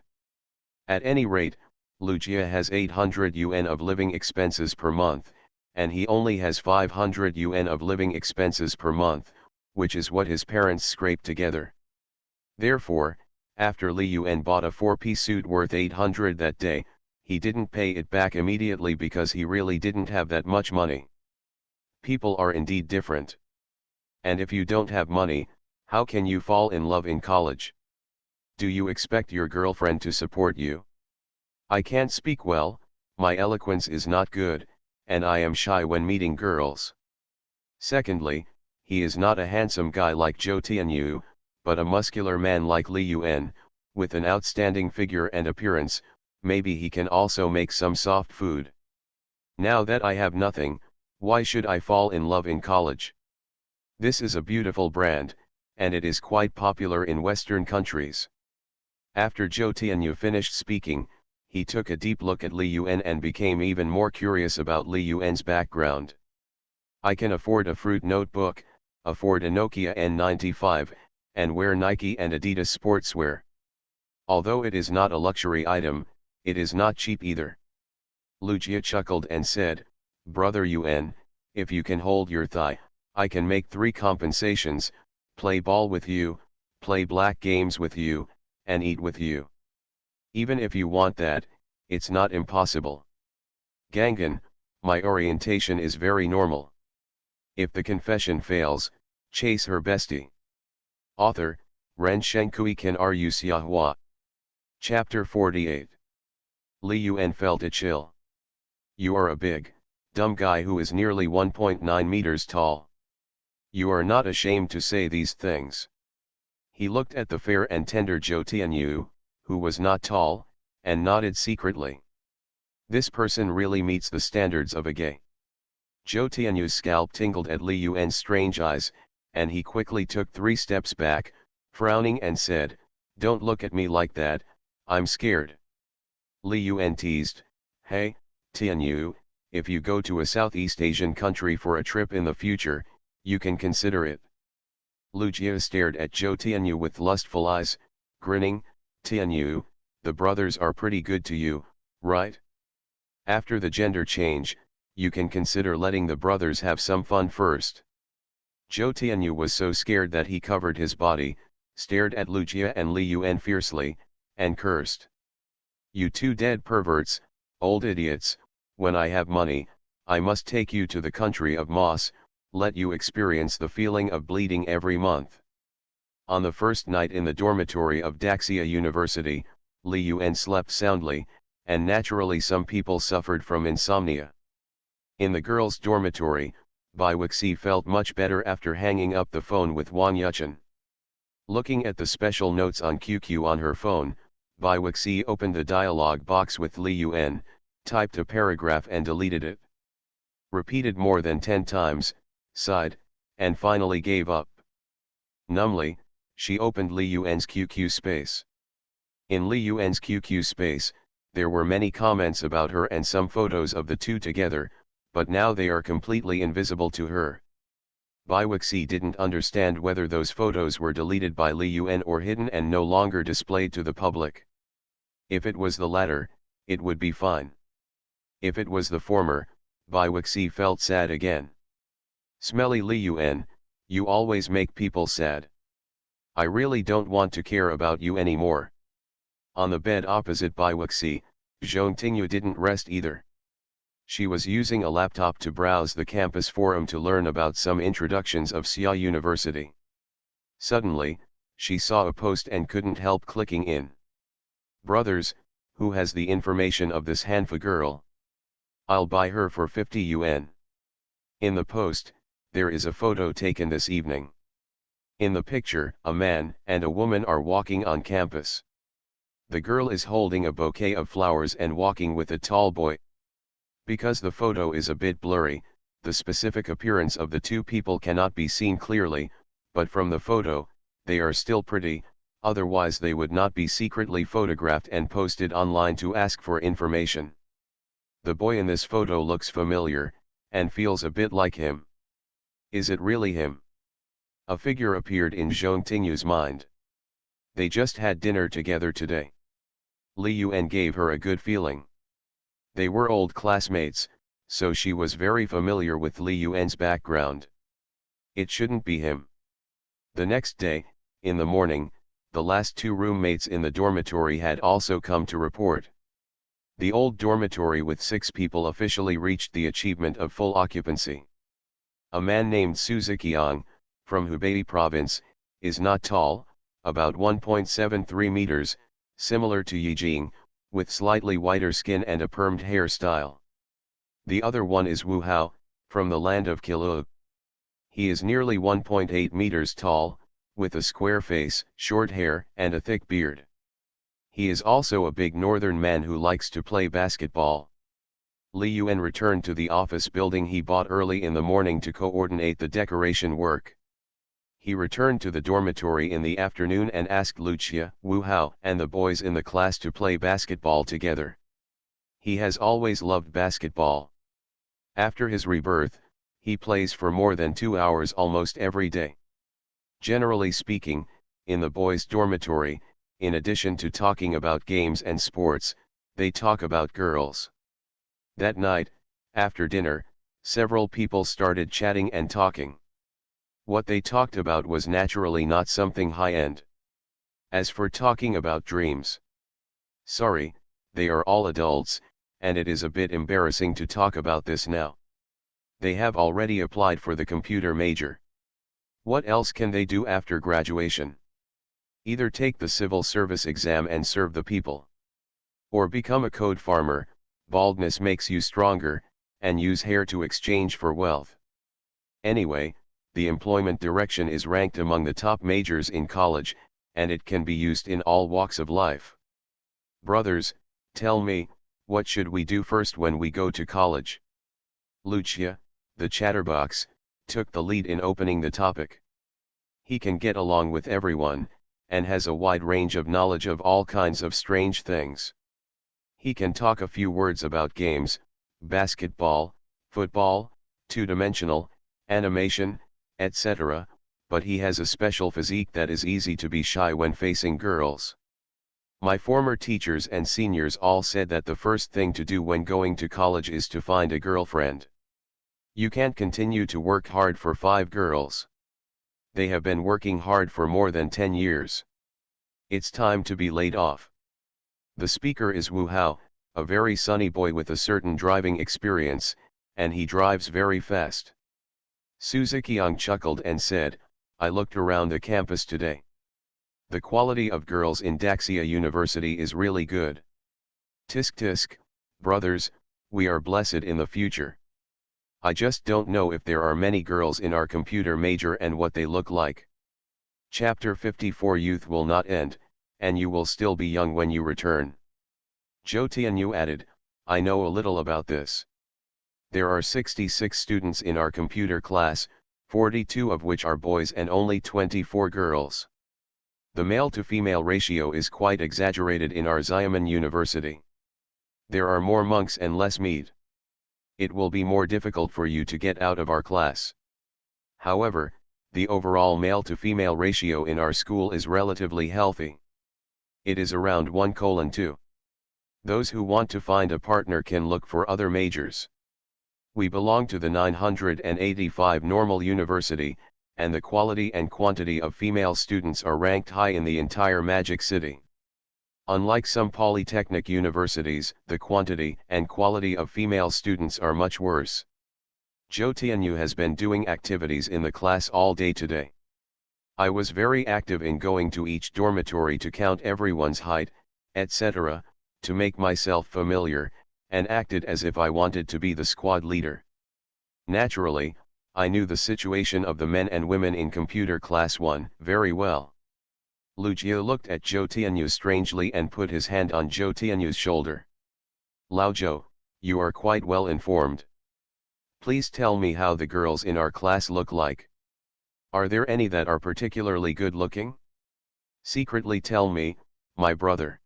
At any rate, Lucia has 800 yuan of living expenses per month, and he only has 500 yuan of living expenses per month, which is what his parents scraped together. Therefore, after Li Yuan bought a 4-piece suit worth 800 that day, he didn't pay it back immediately because he really didn't have that much money. People are indeed different. And if you don't have money, how can you fall in love in college? Do you expect your girlfriend to support you? I can't speak well, my eloquence is not good, and I am shy when meeting girls. Secondly, he is not a handsome guy like Zhou Tianyu, but a muscular man like Li Yuan, with an outstanding figure and appearance. Maybe he can also make some soft food. Now that I have nothing, why should I fall in love in college? This is a beautiful brand, and it is quite popular in Western countries." After Zhou Tianyu finished speaking, he took a deep look at Li Yuan and became even more curious about Li Yuan's background. "I can afford a Fruit notebook, afford a Nokia N95, and wear Nike and Adidas sportswear. Although it is not a luxury item, it is not cheap either." Lucia chuckled and said, "Brother Yuan, if you can hold your thigh, I can make 3 compensations: play ball with you, play black games with you, and eat with you. Even if you want that, it's not impossible. Gangan, my orientation is very normal. If the confession fails, chase her bestie." Author, Ren Shenkui Ken Ru Xiahua. Chapter 48. Li Yuan felt a chill. "You are a big, dumb guy who is nearly 1.9 meters tall. You are not ashamed to say these things." He looked at the fair and tender Zhou Tianyu, who was not tall, and nodded secretly. This person really meets the standards of a gay. Zhou Tianyu's scalp tingled at Li Yuan's strange eyes, and he quickly took 3 steps back, frowning and said, "Don't look at me like that, I'm scared." Li Yuan teased, "Hey, Tianyu, if you go to a Southeast Asian country for a trip in the future, you can consider it." Lu Jia stared at Zhou Tianyu with lustful eyes, grinning, "Tianyu, the brothers are pretty good to you, right? After the gender change, you can consider letting the brothers have some fun first." Zhou Tianyu was so scared that he covered his body, stared at Lu Jia and Li Yuan fiercely, and cursed. "You two dead perverts, old idiots, when I have money, I must take you to the country of moss, let you experience the feeling of bleeding every month." On the first night in the dormitory of Daxia University, Li Yuan slept soundly, and naturally some people suffered from insomnia. In the girls' dormitory, Bai Wuxi felt much better after hanging up the phone with Wang Yuchen. Looking at the special notes on QQ on her phone, Bai Wuxi opened the dialog box with Li Yuan, typed a paragraph and deleted it. Repeated more than 10 times, sighed, and finally gave up. Numbly, she opened Li Yuan's QQ space. In Li Yuan's QQ space, there were many comments about her and some photos of the two together, but now they are completely invisible to her. Bai Wuxi didn't understand whether those photos were deleted by Li Yuan or hidden and no longer displayed to the public. If it was the latter, it would be fine. If it was the former, Bai Wuxi felt sad again. "Smelly Li Yuan, you always make people sad. I really don't want to care about you anymore." On the bed opposite Bai Wuxi, Zhong Tingyu didn't rest either. She was using a laptop to browse the campus forum to learn about some introductions of Xia University. Suddenly, she saw a post and couldn't help clicking in. "Brothers, who has the information of this Hanfa girl? I'll buy her for 50 yuan. In the post, there is a photo taken this evening. In the picture, a man and a woman are walking on campus. The girl is holding a bouquet of flowers and walking with a tall boy. Because the photo is a bit blurry, the specific appearance of the two people cannot be seen clearly, but from the photo, they are still pretty, otherwise they would not be secretly photographed and posted online to ask for information. The boy in this photo looks familiar, and feels a bit like him. Is it really him?" A figure appeared in Zhong Tingyu's mind. They just had dinner together today. Li Yuan gave her a good feeling. They were old classmates, so she was very familiar with Li Yuan's background. It shouldn't be him. The next day, in the morning, the last 2 roommates in the dormitory had also come to report. The old dormitory with 6 people officially reached the achievement of full occupancy. A man named Suzuki-yang, from Hubei province, is not tall, about 1.73 meters, similar to Yijing, with slightly whiter skin and a permed hairstyle. The other one is Wu Hao, from the land of Kilu. He is nearly 1.8 meters tall, with a square face, short hair, and a thick beard. He is also a big northern man who likes to play basketball. Li Yuan returned to the office building he bought early in the morning to coordinate the decoration work. He returned to the dormitory in the afternoon and asked Lucia, Wu Hao, and the boys in the class to play basketball together. He has always loved basketball. After his rebirth, he plays for more than 2 hours almost every day. Generally speaking, in the boys' dormitory, in addition to talking about games and sports, they talk about girls. That night, after dinner, several people started chatting and talking. What they talked about was naturally not something high-end. As for talking about dreams, sorry, they are all adults, and it is a bit embarrassing to talk about this now. They have already applied for the computer major. What else can they do after graduation? Either take the civil service exam and serve the people, or become a code farmer. Baldness makes you stronger, and use hair to exchange for wealth. Anyway, the employment direction is ranked among the top majors in college, and it can be used in all walks of life. Brothers, tell me, what should we do first when we go to college? Lucia, the chatterbox, took the lead in opening the topic. He can get along with everyone, and has a wide range of knowledge of all kinds of strange things. He can talk a few words about games, basketball, football, two-dimensional, animation, etc., but he has a special physique that is easy to be shy when facing girls. My former teachers and seniors all said that the first thing to do when going to college is to find a girlfriend. You can't continue to work hard for 5 girls. They have been working hard for more than 10 years. It's time to be laid off. The speaker is Wu Hao, a very sunny boy with a certain driving experience, and he drives very fast. Suzuki Young chuckled and said, I looked around the campus today. The quality of girls in Daxia University is really good. Tisk tisk, brothers, we are blessed in the future. I just don't know if there are many girls in our computer major and what they look like. Chapter 54 Youth will not end, and you will still be young when you return. Zhou Tianyu added, I know a little about this. There are 66 students in our computer class, 42 of which are boys and only 24 girls. The male-to-female ratio is quite exaggerated in our Xiamen University. There are more monks and less meat. It will be more difficult for you to get out of our class. However, the overall male-to-female ratio in our school is relatively healthy. It is around 1:2. Those who want to find a partner can look for other majors. We belong to the 985 Normal University, and the quality and quantity of female students are ranked high in the entire Magic City. Unlike some polytechnic universities, the quantity and quality of female students are much worse. Zhou Tianyu has been doing activities in the class all day today. I was very active in going to each dormitory to count everyone's height, etc., to make myself familiar, and acted as if I wanted to be the squad leader. Naturally, I knew the situation of the men and women in computer class 1 very well. Lu Jie looked at Zhou Tianyu strangely and put his hand on Zhou Tianyu's shoulder. Lao Zhou, you are quite well informed. Please tell me how the girls in our class look like. Are there any that are particularly good looking? Secretly tell me, my brother.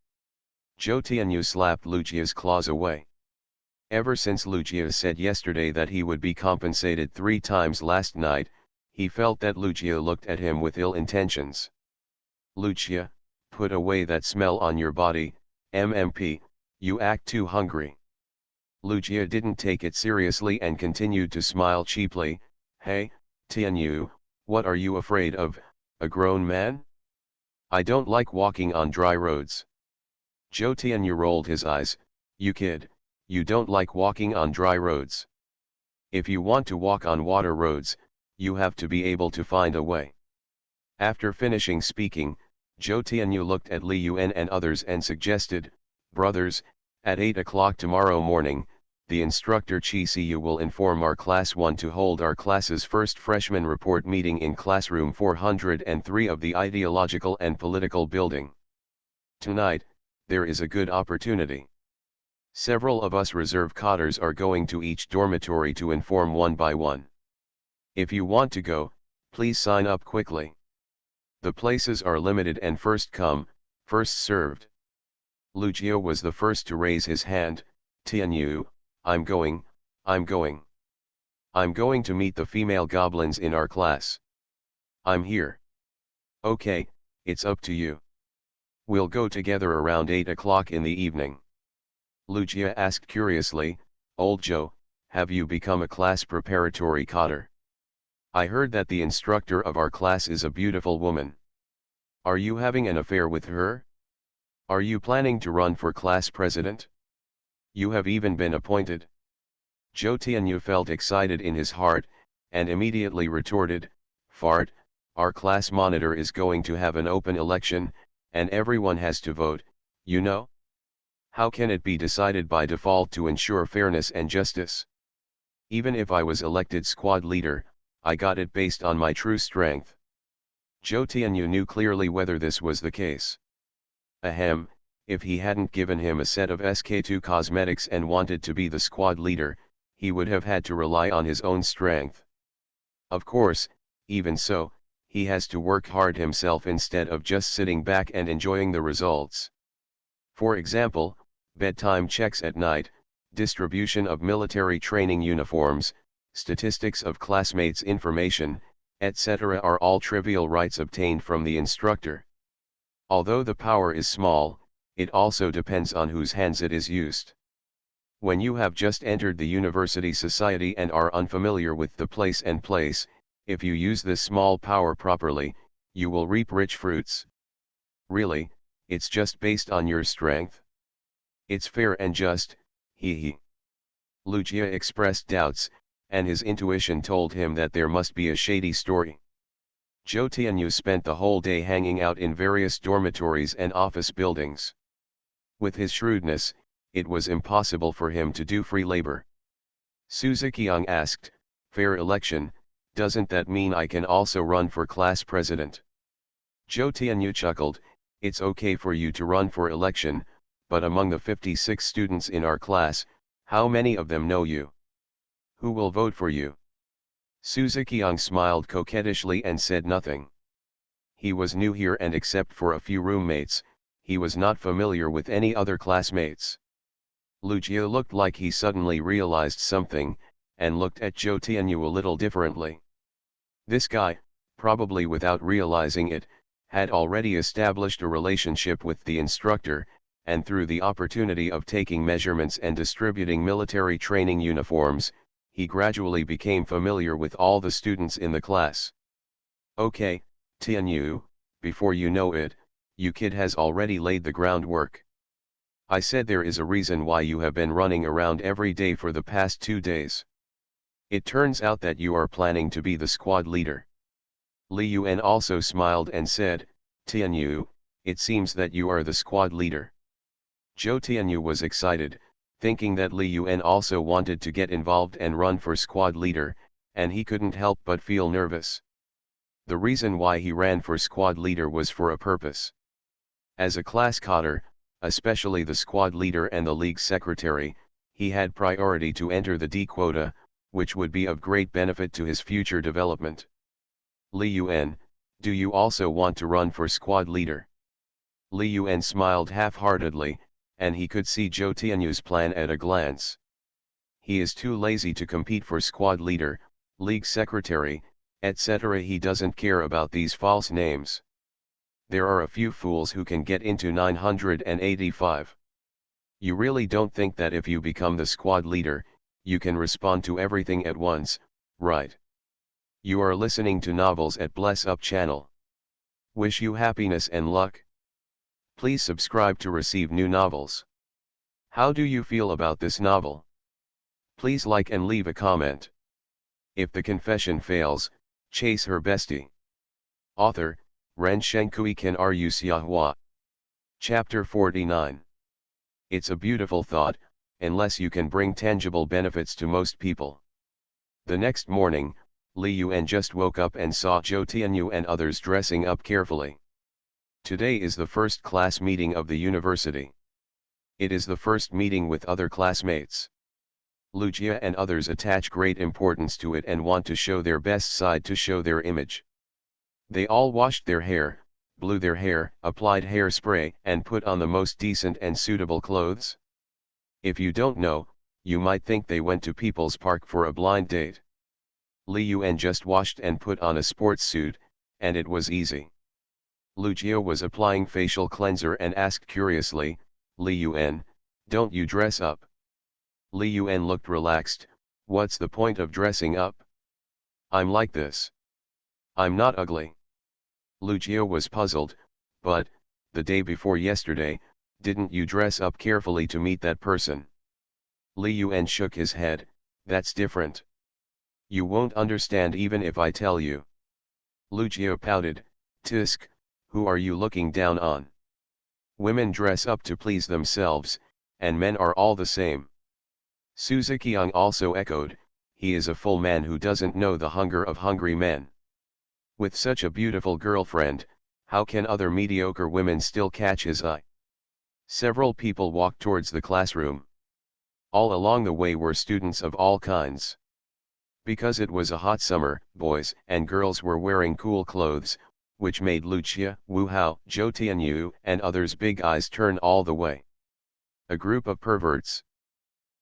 Zhou Tianyu slapped Lu Jie's claws away. Ever since Lu Jie said yesterday that he would be compensated 3 times last night, he felt that Lu Jie looked at him with ill intentions. Lu Jie, put away that smell on your body, MMP, you act too hungry. Lu Jie didn't take it seriously and continued to smile cheaply. Hey, Tianyu, what are you afraid of, a grown man? I don't like walking on dry roads. Zhou Tianyu rolled his eyes. You kid, you don't like walking on dry roads. If you want to walk on water roads, you have to be able to find a way. After finishing speaking, Zhou Tianyu looked at Li Yuan and others and suggested, brothers, at 8 o'clock tomorrow morning, the instructor Chi Siyu will inform our class 1 to hold our class's first freshman report meeting in classroom 403 of the Ideological and Political Building. Tonight, there is a good opportunity. Several of us reserve cotters are going to each dormitory to inform one by one. If you want to go, please sign up quickly. The places are limited and first come, first served. Lu Jie was the first to raise his hand. Tianyu, I'm going. I'm going to meet the female goblins in our class. I'm here. Okay, it's up to you. We'll go together around 8 o'clock in the evening. Lu Jie asked curiously, Old Zhou, have you become a class preparatory cotter? I heard that the instructor of our class is a beautiful woman. Are you having an affair with her? Are you planning to run for class president? You have even been appointed. Zhou Tianyu felt excited in his heart, and immediately retorted, Fart, our class monitor is going to have an open election, and everyone has to vote, you know? How can it be decided by default to ensure fairness and justice? Even if I was elected squad leader, I got it based on my true strength. Zhou Tianyu knew clearly whether this was the case. Ahem, if he hadn't given him a set of SK2 cosmetics and wanted to be the squad leader, he would have had to rely on his own strength. Of course, even so, he has to work hard himself instead of just sitting back and enjoying the results. For example, bedtime checks at night, distribution of military training uniforms, statistics of classmates' information, etc. are all trivial rights obtained from the instructor. Although the power is small, it also depends on whose hands it is used. When you have just entered the university society and are unfamiliar with the place and place, if you use this small power properly, you will reap rich fruits. Really, it's just based on your strength. It's fair and just, he. Lucia expressed doubts, and his intuition told him that there must be a shady story. Zhou Tianyu spent the whole day hanging out in various dormitories and office buildings. With his shrewdness, it was impossible for him to do free labor. Su Ziqiang asked, "Fair election, doesn't that mean I can also run for class president?" Zhou Tianyu chuckled, "It's okay for you to run for election, but among the 56 students in our class, how many of them know you? Who will vote for you?" Su Ziqiang smiled coquettishly and said nothing. He was new here and except for a few roommates, he was not familiar with any other classmates. Lucia looked like he suddenly realized something, and looked at Zhou Tianyu a little differently. This guy, probably without realizing it, had already established a relationship with the instructor, and through the opportunity of taking measurements and distributing military training uniforms, he gradually became familiar with all the students in the class. "Okay, Tianyu, before you know it, you kid has already laid the groundwork. I said there is a reason why you have been running around every day for the past 2 days. It turns out that you are planning to be the squad leader." Li Yuan also smiled and said, "Tianyu, it seems that you are the squad leader." Zhou Tianyu was excited, thinking that Li Yuan also wanted to get involved and run for squad leader, and he couldn't help but feel nervous. The reason why he ran for squad leader was for a purpose. As a class cadre, especially the squad leader and the league secretary, he had priority to enter the D quota, which would be of great benefit to his future development. "Li Yuan, do you also want to run for squad leader?" Li Yuan smiled half-heartedly, and he could see Zhou Tianyu's plan at a glance. He is too lazy to compete for squad leader, league secretary, etc. He doesn't care about these false names. There are a few fools who can get into 985. You really don't think that if you become the squad leader, you can respond to everything at once, right? You are listening to Novels at Bless Up channel. Wish you happiness and luck. Please subscribe to receive new novels. How do you feel about this novel? Please like and leave a comment. If the confession fails, chase her bestie. Author, Ren Shenkui Ken Ru Xiahua. Chapter 49. It's a beautiful thought, unless you can bring tangible benefits to most people. The next morning, Li Yuan just woke up and saw Zhou Tianyu and others dressing up carefully. Today is the first class meeting of the university. It is the first meeting with other classmates. Lucia and others attach great importance to it and want to show their best side to show their image. They all washed their hair, blew their hair, applied hairspray, and put on the most decent and suitable clothes. If you don't know, you might think they went to People's Park for a blind date. Li Yuan just washed and put on a sports suit, and it was easy. Lucia was applying facial cleanser and asked curiously, "Li Yuan, don't you dress up?" Li Yuan looked relaxed. "What's the point of dressing up? I'm like this. I'm not ugly." Lucia was puzzled, "But, the day before yesterday, didn't you dress up carefully to meet that person?" Li Yuan shook his head, "That's different. You won't understand even if I tell you." Lucia pouted, "Tisk, who are you looking down on? Women dress up to please themselves, and men are all the same." Su Ziqiang also echoed, "He is a full man who doesn't know the hunger of hungry men. With such a beautiful girlfriend, how can other mediocre women still catch his eye?" Several people walked towards the classroom. All along the way were students of all kinds. Because it was a hot summer, boys and girls were wearing cool clothes, which made Lucia, Wu Hao, Zhou Tianyu, and others' big eyes turn all the way. A group of perverts.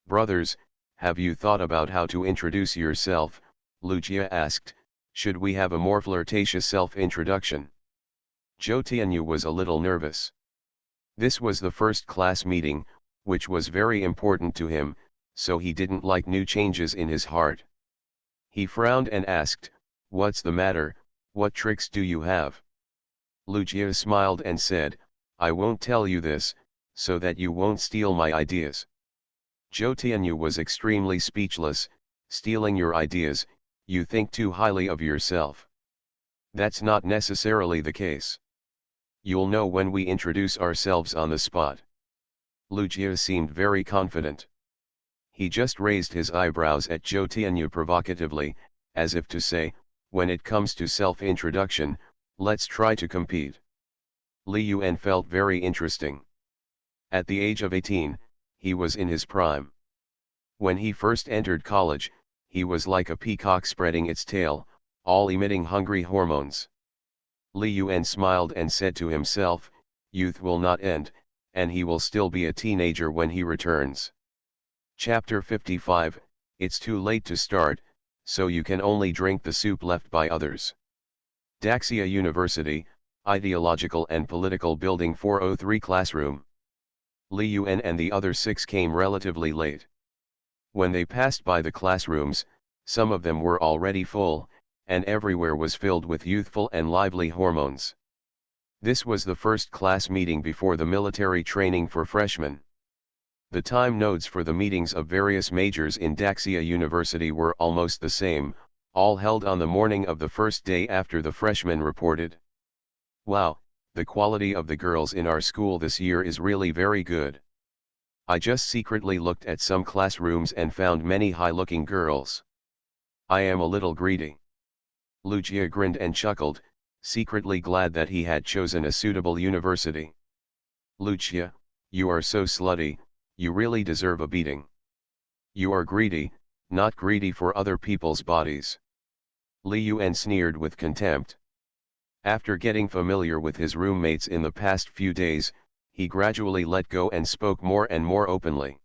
Brothers, have you thought about how to introduce yourself? Lucia asked. Should we have a more flirtatious self-introduction? Zhou Tianyu was a little nervous. This was the first class meeting, which was very important to him, so he didn't like new changes in his heart. He frowned and asked, "What's the matter, what tricks do you have?" Lucia smiled and said, "I won't tell you this, so that you won't steal my ideas." Zhou Tianyu was extremely speechless. Stealing your ideas, you think too highly of yourself. That's not necessarily the case. You'll know when we introduce ourselves on the spot. Lucia seemed very confident. He just raised his eyebrows at Zhou Tianyu provocatively, as if to say, when it comes to self-introduction, let's try to compete. Li Yuan felt very interesting. At the age of 18, he was in his prime. When he first entered college, he was like a peacock spreading its tail, all emitting hungry hormones. Li Yuan smiled and said to himself, youth will not end, and he will still be a teenager when he returns. Chapter 55, It's too late to start, so you can only drink the soup left by others. Daxia University, Ideological and Political Building 403 Classroom. Li Yuan and the other 6 came relatively late. When they passed by the classrooms, some of them were already full, and everywhere was filled with youthful and lively hormones. This was the first class meeting before the military training for freshmen. The time nodes for the meetings of various majors in Daxia University were almost the same, all held on the morning of the first day after the freshmen reported. Wow, the quality of the girls in our school this year is really very good. I just secretly looked at some classrooms and found many high-looking girls. I am a little greedy. Lucia grinned and chuckled, secretly glad that he had chosen a suitable university. Lucia, you are so slutty, you really deserve a beating. You are greedy, not greedy for other people's bodies. Li Yuan sneered with contempt. After getting familiar with his roommates in the past few days, he gradually let go and spoke more and more openly.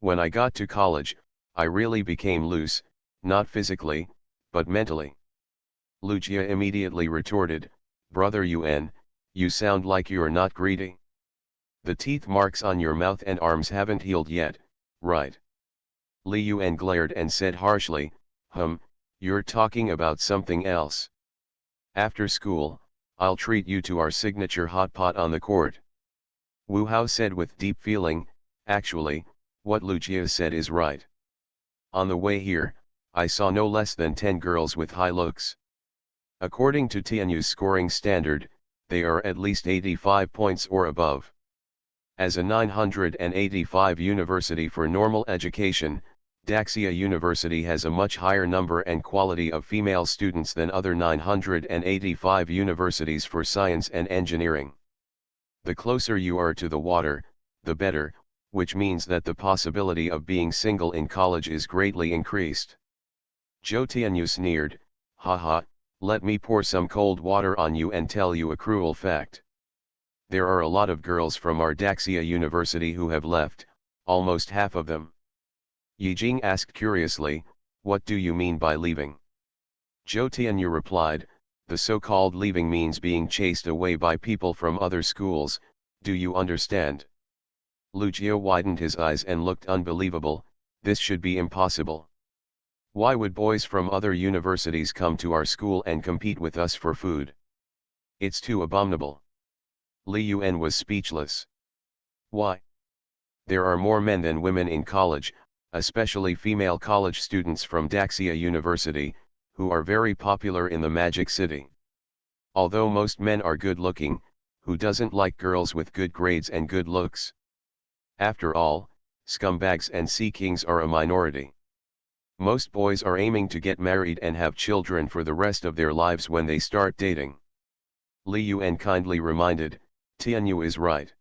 When I got to college, I really became loose, not physically, but mentally. Lucia immediately retorted, Brother Yuan, you sound like you're not greedy. The teeth marks on your mouth and arms haven't healed yet, right? Li Yuan glared and said harshly, you're talking about something else. After school, I'll treat you to our signature hot pot on the court. Wu Hao said with deep feeling, actually, what Lucia said is right. On the way here, I saw no less than 10 girls with high looks. According to Tianyu's scoring standard, they are at least 85 points or above. As a 985 university for normal education, Daxia University has a much higher number and quality of female students than other 985 universities for science and engineering. The closer you are to the water, the better, which means that the possibility of being single in college is greatly increased. Zhou Tianyu sneered, haha, let me pour some cold water on you and tell you a cruel fact. There are a lot of girls from our Daxia University who have left, almost half of them. Yi Jing asked curiously, what do you mean by leaving? Zhou Tianyu replied, the so-called leaving means being chased away by people from other schools, do you understand? Lucia widened his eyes and looked unbelievable, this should be impossible. Why would boys from other universities come to our school and compete with us for food? It's too abominable. Li Yuan was speechless. Why? There are more men than women in college, especially female college students from Daxia University, who are very popular in the Magic City. Although most men are good-looking, who doesn't like girls with good grades and good looks? After all, scumbags and sea kings are a minority. Most boys are aiming to get married and have children for the rest of their lives when they start dating. Li Yuan kindly reminded, Tianyu is right.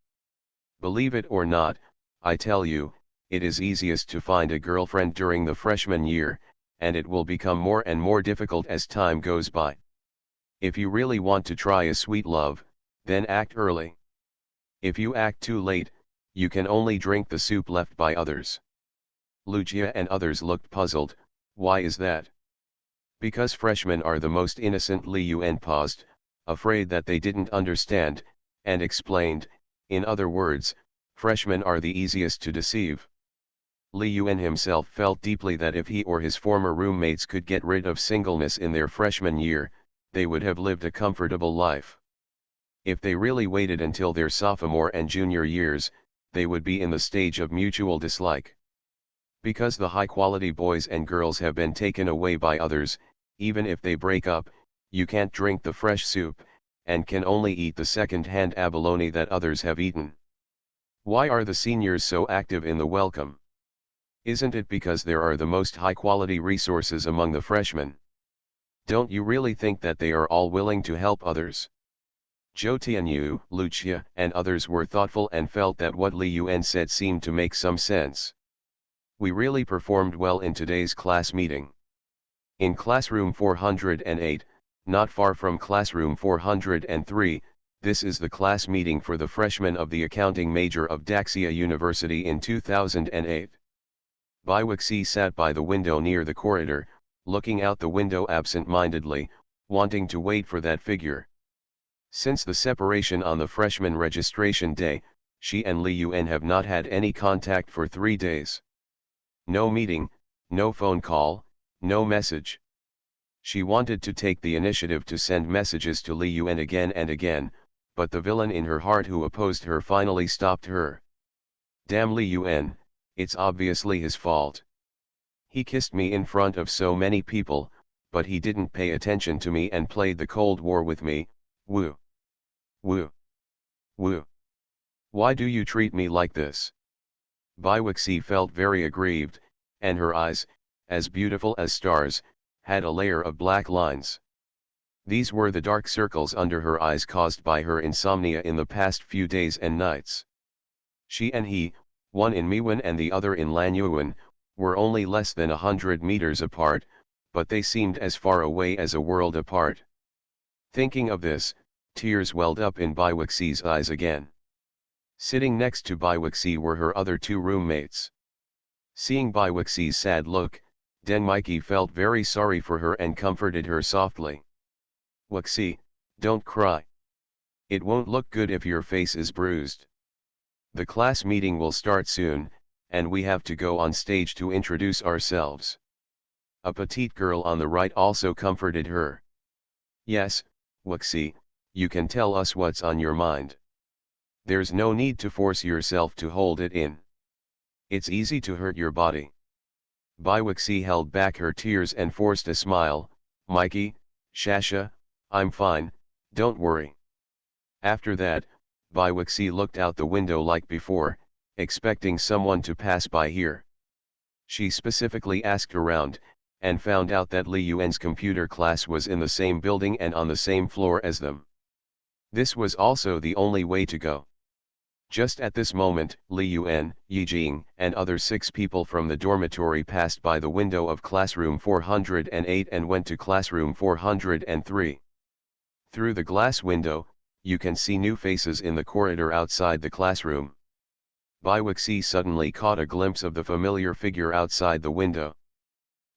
Believe it or not, I tell you, it is easiest to find a girlfriend during the freshman year, and it will become more and more difficult as time goes by. If you really want to try a sweet love, then act early. If you act too late, you can only drink the soup left by others. Lucia and others looked puzzled. Why is that? Because freshmen are the most innocent. Li Yuan paused, afraid that they didn't understand, and explained, in other words, freshmen are the easiest to deceive. Li Yuan himself felt deeply that if he or his former roommates could get rid of singleness in their freshman year, they would have lived a comfortable life. If they really waited until their sophomore and junior years, they would be in the stage of mutual dislike. Because the high-quality boys and girls have been taken away by others, even if they break up, you can't drink the fresh soup, and can only eat the second-hand abalone that others have eaten. Why are the seniors so active in the welcome? Isn't it because there are the most high-quality resources among the freshmen? Don't you really think that they are all willing to help others? Zhou Tianyu, Lucia, and others were thoughtful and felt that what Li Yuan said seemed to make some sense. We really performed well in today's class meeting. In classroom 408, not far from classroom 403, this is the class meeting for the freshmen of the accounting major of Daxia University in 2008. Bai Wuxi sat by the window near the corridor, looking out the window absent-mindedly, wanting to wait for that figure. Since the separation on the freshman registration day, she and Li Yuan have not had any contact for 3 days. No meeting, no phone call, no message. She wanted to take the initiative to send messages to Li Yuan again and again, but the villain in her heart who opposed her finally stopped her. Damn Li Yuan, it's obviously his fault. He kissed me in front of so many people, but he didn't pay attention to me and played the Cold War with me. Woo. Woo. Woo. Why do you treat me like this? Bai Wuxi felt very aggrieved, and her eyes, as beautiful as stars, had a layer of black lines. These were the dark circles under her eyes caused by her insomnia in the past few days and nights. She and he, one in Miwan and the other in Lanyuan, were only less than 100 meters apart, but they seemed as far away as a world apart. Thinking of this, tears welled up in Bai Wuxi's eyes again. Sitting next to Bai Wuxi were her other 2 roommates. Seeing Bai Wuxi's sad look, Den Mikey felt very sorry for her and comforted her softly. Wuxi, don't cry. It won't look good if your face is bruised. The class meeting will start soon, and we have to go on stage to introduce ourselves. A petite girl on the right also comforted her. Yes, Wuxi, you can tell us what's on your mind. There's no need to force yourself to hold it in. It's easy to hurt your body. Bai Wuxi held back her tears and forced a smile. Mikey, Shasha, I'm fine, don't worry. After that, Bai Wuxi looked out the window like before, expecting someone to pass by here. She specifically asked around, and found out that Li Yuan's computer class was in the same building and on the same floor as them. This was also the only way to go. Just at this moment, Li Yuan, Yi Jing, and other 6 people from the dormitory passed by the window of classroom 408 and went to classroom 403. Through the glass window, you can see new faces in the corridor outside the classroom. Bai Wuxi suddenly caught a glimpse of the familiar figure outside the window.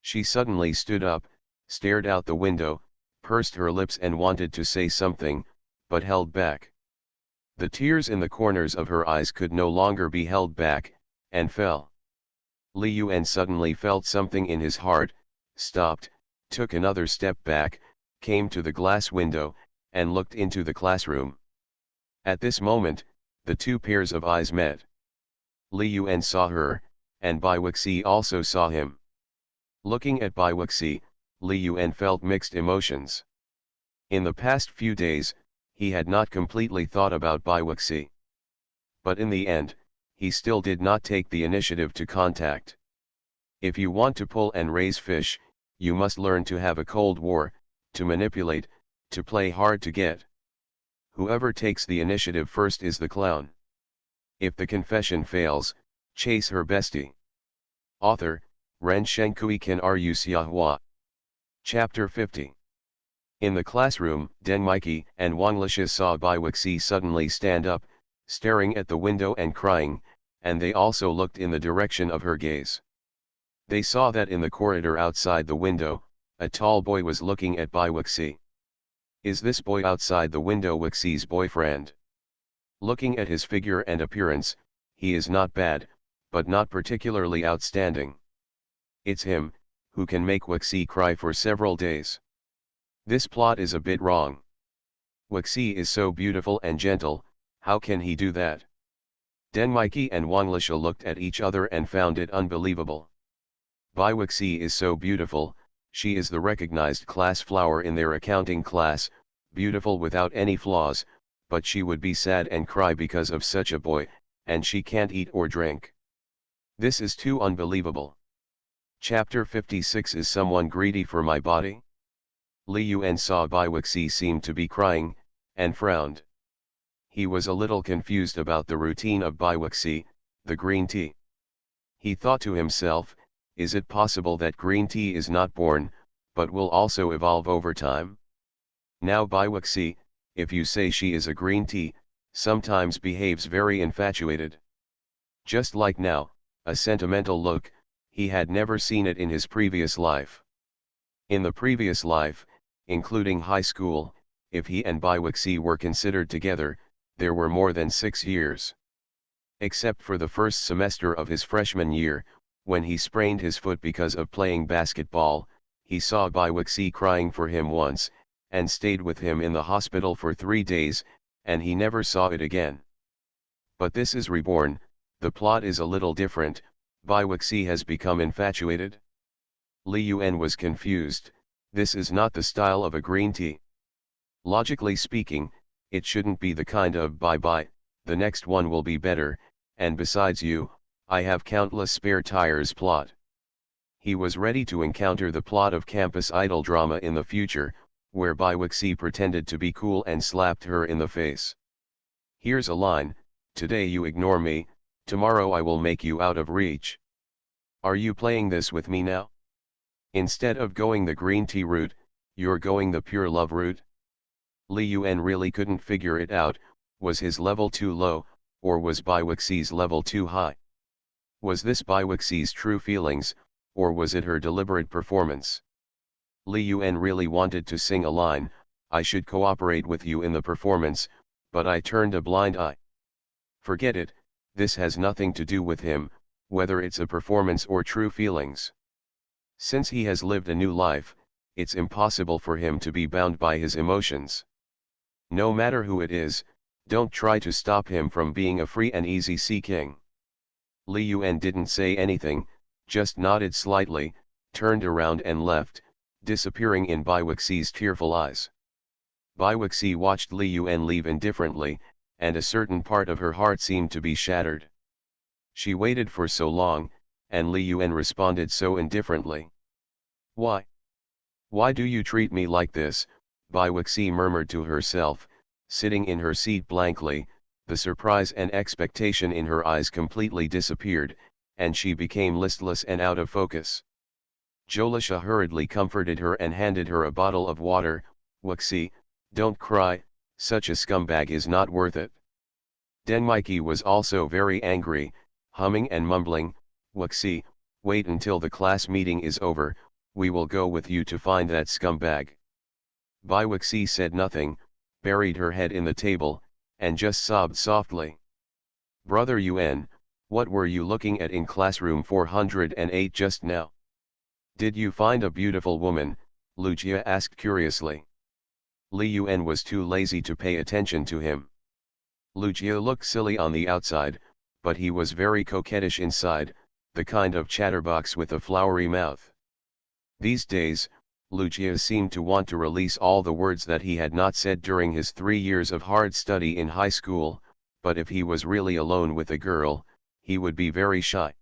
She suddenly stood up, stared out the window, pursed her lips and wanted to say something, but held back. The tears in the corners of her eyes could no longer be held back, and fell. Li Yuan suddenly felt something in his heart, stopped, took another step back, came to the glass window, and looked into the classroom. At this moment, the 2 pairs of eyes met. Li Yuan saw her, and Bai Wuxi also saw him. Looking at Bai Wuxi, Li Yuan felt mixed emotions. In the past few days, he had not completely thought about Bai Wuxi. But in the end, he still did not take the initiative to contact. If you want to pull and raise fish, you must learn to have a cold war, to manipulate, to play hard to get. Whoever takes the initiative first is the clown. If the confession fails, chase her bestie. Author, Ren Shenkui kan Ru Xiahua. Chapter 50. In the classroom, Den Mikey and Wang Lisha saw Bai Wuxi suddenly stand up, staring at the window and crying, and they also looked in the direction of her gaze. They saw that in the corridor outside the window, a tall boy was looking at Bai Wuxi. Is this boy outside the window Wuxi's boyfriend? Looking at his figure and appearance, he is not bad, but not particularly outstanding. It's him, who can make Wuxi cry for several days. This plot is a bit wrong. Wuxi is so beautiful and gentle, how can he do that? Den Mikey and Wang Lisha looked at each other and found it unbelievable. Bai Wuxi is so beautiful, she is the recognized class flower in their accounting class, beautiful without any flaws, but she would be sad and cry because of such a boy, and she can't eat or drink. This is too unbelievable. Chapter 56. Is someone greedy for my body? Li Yuan saw Bai Wuxi seemed to be crying, and frowned. He was a little confused about the routine of Bai Wuxi, the green tea. He thought to himself, is it possible that green tea is not born, but will also evolve over time? Now Bai Wuxi, if you say she is a green tea, sometimes behaves very infatuated. Just like now, a sentimental look, he had never seen it in his previous life. In the previous life, including high school, if he and Bai Wuxi were considered together, there were more than 6 years. Except for the first semester of his freshman year, when he sprained his foot because of playing basketball, he saw Bai Wuxi crying for him once, and stayed with him in the hospital for 3 days, and he never saw it again. But this is reborn, the plot is a little different. Bai Wuxi has become infatuated? Li Yuan was confused. This is not the style of a green tea. Logically speaking, it shouldn't be the kind of bye-bye, the next one will be better, and besides you, I have countless spare tires plot. He was ready to encounter the plot of campus idol drama in the future, where Bai Wuxi pretended to be cool and slapped her in the face. Here's a line, today you ignore me, tomorrow I will make you out of reach. Are you playing this with me now? Instead of going the green tea route, you're going the pure love route? Li Yuan really couldn't figure it out. Was his level too low, or was Bai Wuxi's level too high? Was this Bai Wuxi's true feelings, or was it her deliberate performance? Li Yuan really wanted to sing a line, I should cooperate with you in the performance, but I turned a blind eye. Forget it, this has nothing to do with him, whether it's a performance or true feelings. Since he has lived a new life, it's impossible for him to be bound by his emotions. No matter who it is, don't try to stop him from being a free and easy sea king. Li Yuan didn't say anything, just nodded slightly, turned around and left, disappearing in Bai Wuxi's tearful eyes. Bai Wuxi watched Li Yuan leave indifferently, and a certain part of her heart seemed to be shattered. She waited for so long, and Li Yuan responded so indifferently. Why? Why do you treat me like this? Bai Wuxi murmured to herself, sitting in her seat blankly. The surprise and expectation in her eyes completely disappeared, and she became listless and out of focus. Jolisha hurriedly comforted her and handed her a bottle of water. Wuxi, don't cry, such a scumbag is not worth it. Den Mikey was also very angry, humming and mumbling, Wuxi, wait until the class meeting is over, we will go with you to find that scumbag. Bai Wuxi said nothing, buried her head in the table, and just sobbed softly. Brother Yuan, what were you looking at in classroom 408 just now? Did you find a beautiful woman? Lucia asked curiously. Li Yuan was too lazy to pay attention to him. Lucia looked silly on the outside, but he was very coquettish inside, the kind of chatterbox with a flowery mouth. These days, Lucia seemed to want to release all the words that he had not said during his 3 years of hard study in high school, but if he was really alone with a girl, he would be very shy.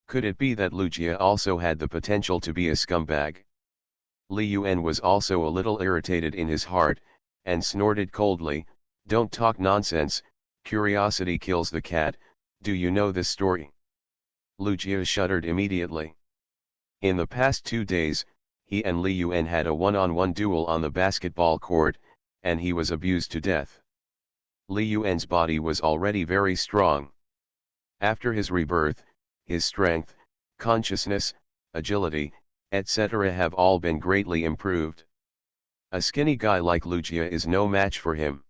Could it be that Lucia also had the potential to be a scumbag? Li Yuan was also a little irritated in his heart, and snorted coldly, don't talk nonsense, curiosity kills the cat, do you know this story? Lucia shuddered immediately. In the past 2 days, he and Li Yuan had a one-on-one duel on the basketball court, and he was abused to death. Li Yuan's body was already very strong. After his rebirth, his strength, consciousness, agility, etc. have all been greatly improved. A skinny guy like Lucia is no match for him.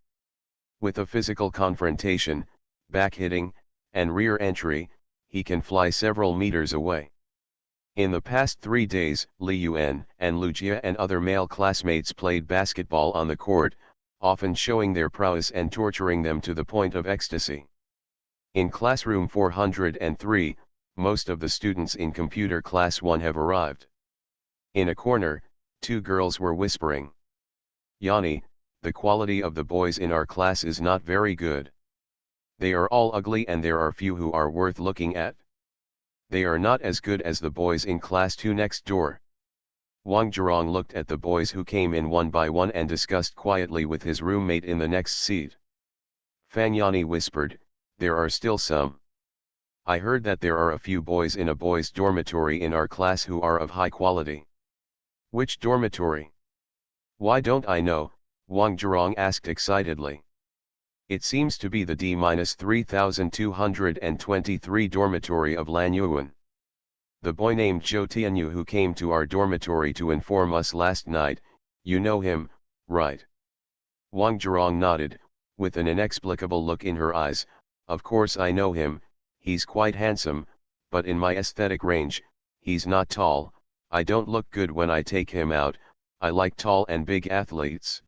With a physical confrontation, back hitting, and rear entry, he can fly several meters away. In the past 3 days, Li Yuan and Lucia and other male classmates played basketball on the court, often showing their prowess and torturing them to the point of ecstasy. In classroom 403, most of the students in computer class 1 have arrived. In a corner, 2 girls were whispering. "Yanni, the quality of the boys in our class is not very good. They are all ugly and there are few who are worth looking at. They are not as good as the boys in class 2 next door." Wang Zhirong looked at the boys who came in one by one and discussed quietly with his roommate in the next seat. Fang Yanni whispered, "There are still some. I heard that there are a few boys in a boys' dormitory in our class who are of high quality." "Which dormitory?" "Why don't I know?" Wang Zhirong asked excitedly. "It seems to be the D-3223 dormitory of Lan Yuan. The boy named Zhou Tianyu who came to our dormitory to inform us last night, you know him, right?" Wang Zhirong nodded, with an inexplicable look in her eyes. "Of course I know him, he's quite handsome, but in my aesthetic range, he's not tall. I don't look good when I take him out, I like tall and big athletes."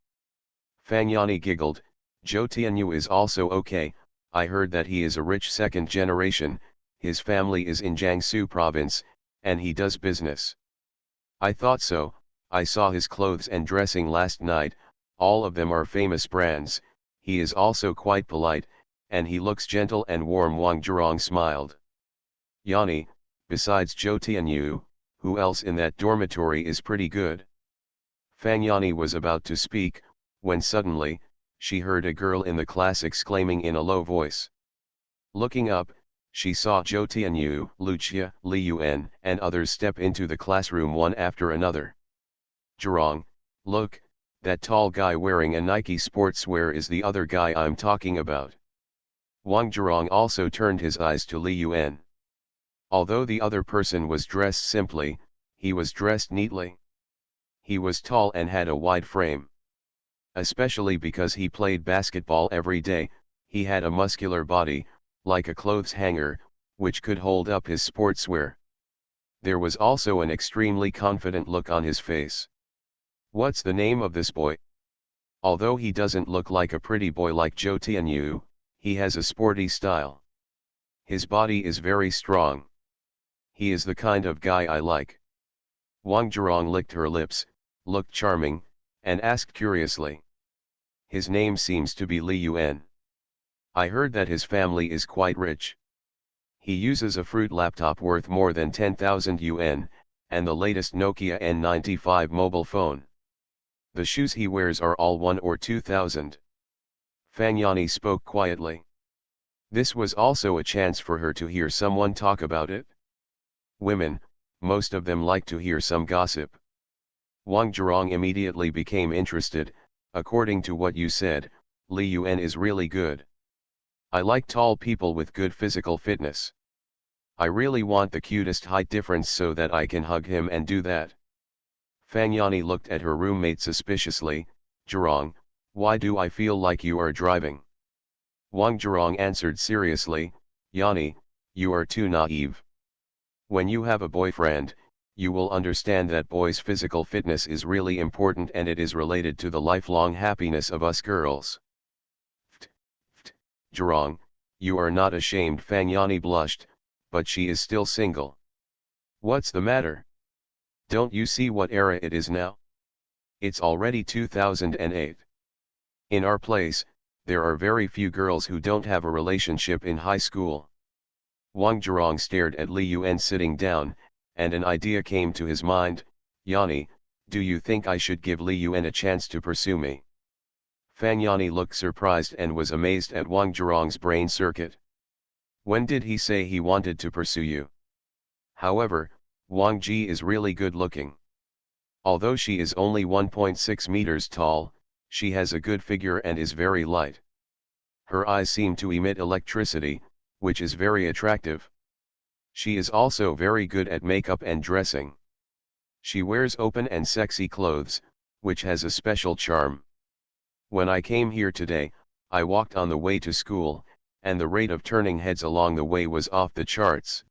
Fang Yanni giggled. "Zhou Tianyu is also okay, I heard that he is a rich second generation, his family is in Jiangsu province, and he does business." "I thought so, I saw his clothes and dressing last night, all of them are famous brands, he is also quite polite, and he looks gentle and warm." Wang Zhirong smiled. "Yanni, besides Zhou Tianyu, who else in that dormitory is pretty good?" Fang Yanni was about to speak, when suddenly, she heard a girl in the class exclaiming in a low voice. Looking up, she saw Zhou Tianyu, Lucia, Li Yuan, and others step into the classroom one after another. "Zhirong, look, that tall guy wearing a Nike sportswear is the other guy I'm talking about." Wang Zhirong also turned his eyes to Li Yuan. Although the other person was dressed simply, he was dressed neatly. He was tall and had a wide frame. Especially because he played basketball every day, he had a muscular body, like a clothes hanger, which could hold up his sportswear. There was also an extremely confident look on his face. "What's the name of this boy?" "Although he doesn't look like a pretty boy like Zhou Tianyu, he has a sporty style. His body is very strong. He is the kind of guy I like." Wang Zhirong licked her lips, looked charming, and asked curiously. "His name seems to be Li Yuan. I heard that his family is quite rich. He uses a fruit laptop worth more than 10,000 yuan, and the latest Nokia N95 mobile phone. The shoes he wears are all 1 or 2,000. Fang Yanni spoke quietly. This was also a chance for her to hear someone talk about it. Women, most of them like to hear some gossip. Wang Zhirong immediately became interested. "According to what you said, Li Yuan is really good. I like tall people with good physical fitness. I really want the cutest height difference so that I can hug him and do that." Fang Yanni looked at her roommate suspiciously. "Zhirong, why do I feel like you are driving?" Wang Zhirong answered seriously, "Yanni, you are too naive. When you have a boyfriend, you will understand that boys' physical fitness is really important and it is related to the lifelong happiness of us girls." "Zhirong, you are not ashamed." Fang Yanni blushed, but she is still single. "What's the matter? Don't you see what era it is now? It's already 2008. In our place, there are very few girls who don't have a relationship in high school." Wang Zhirong stared at Li Yuan sitting down, and an idea came to his mind. "Yanni, do you think I should give Li Yuan a chance to pursue me?" Fang Yanni looked surprised and was amazed at Wang Zhirong's brain circuit. "When did he say he wanted to pursue you?" However, Wang Ji is really good looking. Although she is only 1.6 meters tall, she has a good figure and is very light. Her eyes seem to emit electricity, which is very attractive. She is also very good at makeup and dressing. She wears open and sexy clothes, which has a special charm. When I came here today, I walked on the way to school, and the rate of turning heads along the way was off the charts.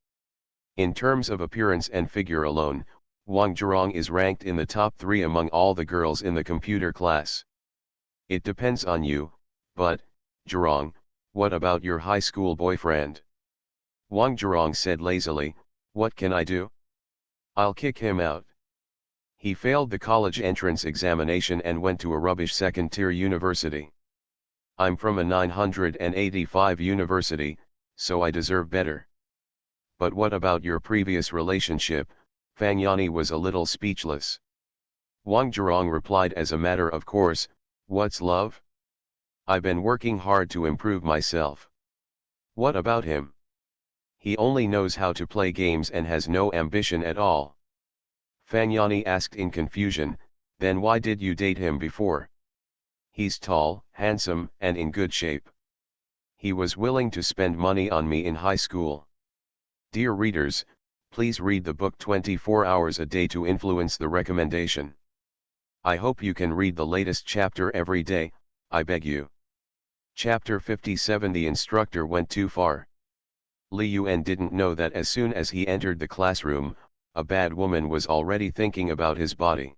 In terms of appearance and figure alone, Wang Zhirong is ranked in the top 3 among all the girls in the computer class. It depends on you, but, Zhirong, what about your high school boyfriend? Wang Zhirong said lazily, what can I do? I'll kick him out. He failed the college entrance examination and went to a rubbish second-tier university. I'm from a 985 university, so I deserve better. But what about your previous relationship? Fang Yani was a little speechless. Wang Zhirong replied as a matter of course, what's love? I've been working hard to improve myself. What about him? He only knows how to play games and has no ambition at all. Fang Yani asked in confusion, then why did you date him before? He's tall, handsome, and in good shape. He was willing to spend money on me in high school. Dear readers, please read the book 24 hours a day to influence the recommendation. I hope you can read the latest chapter every day, I beg you. Chapter 57. The instructor went too far. Li Yuan didn't know that as soon as he entered the classroom, a bad woman was already thinking about his body.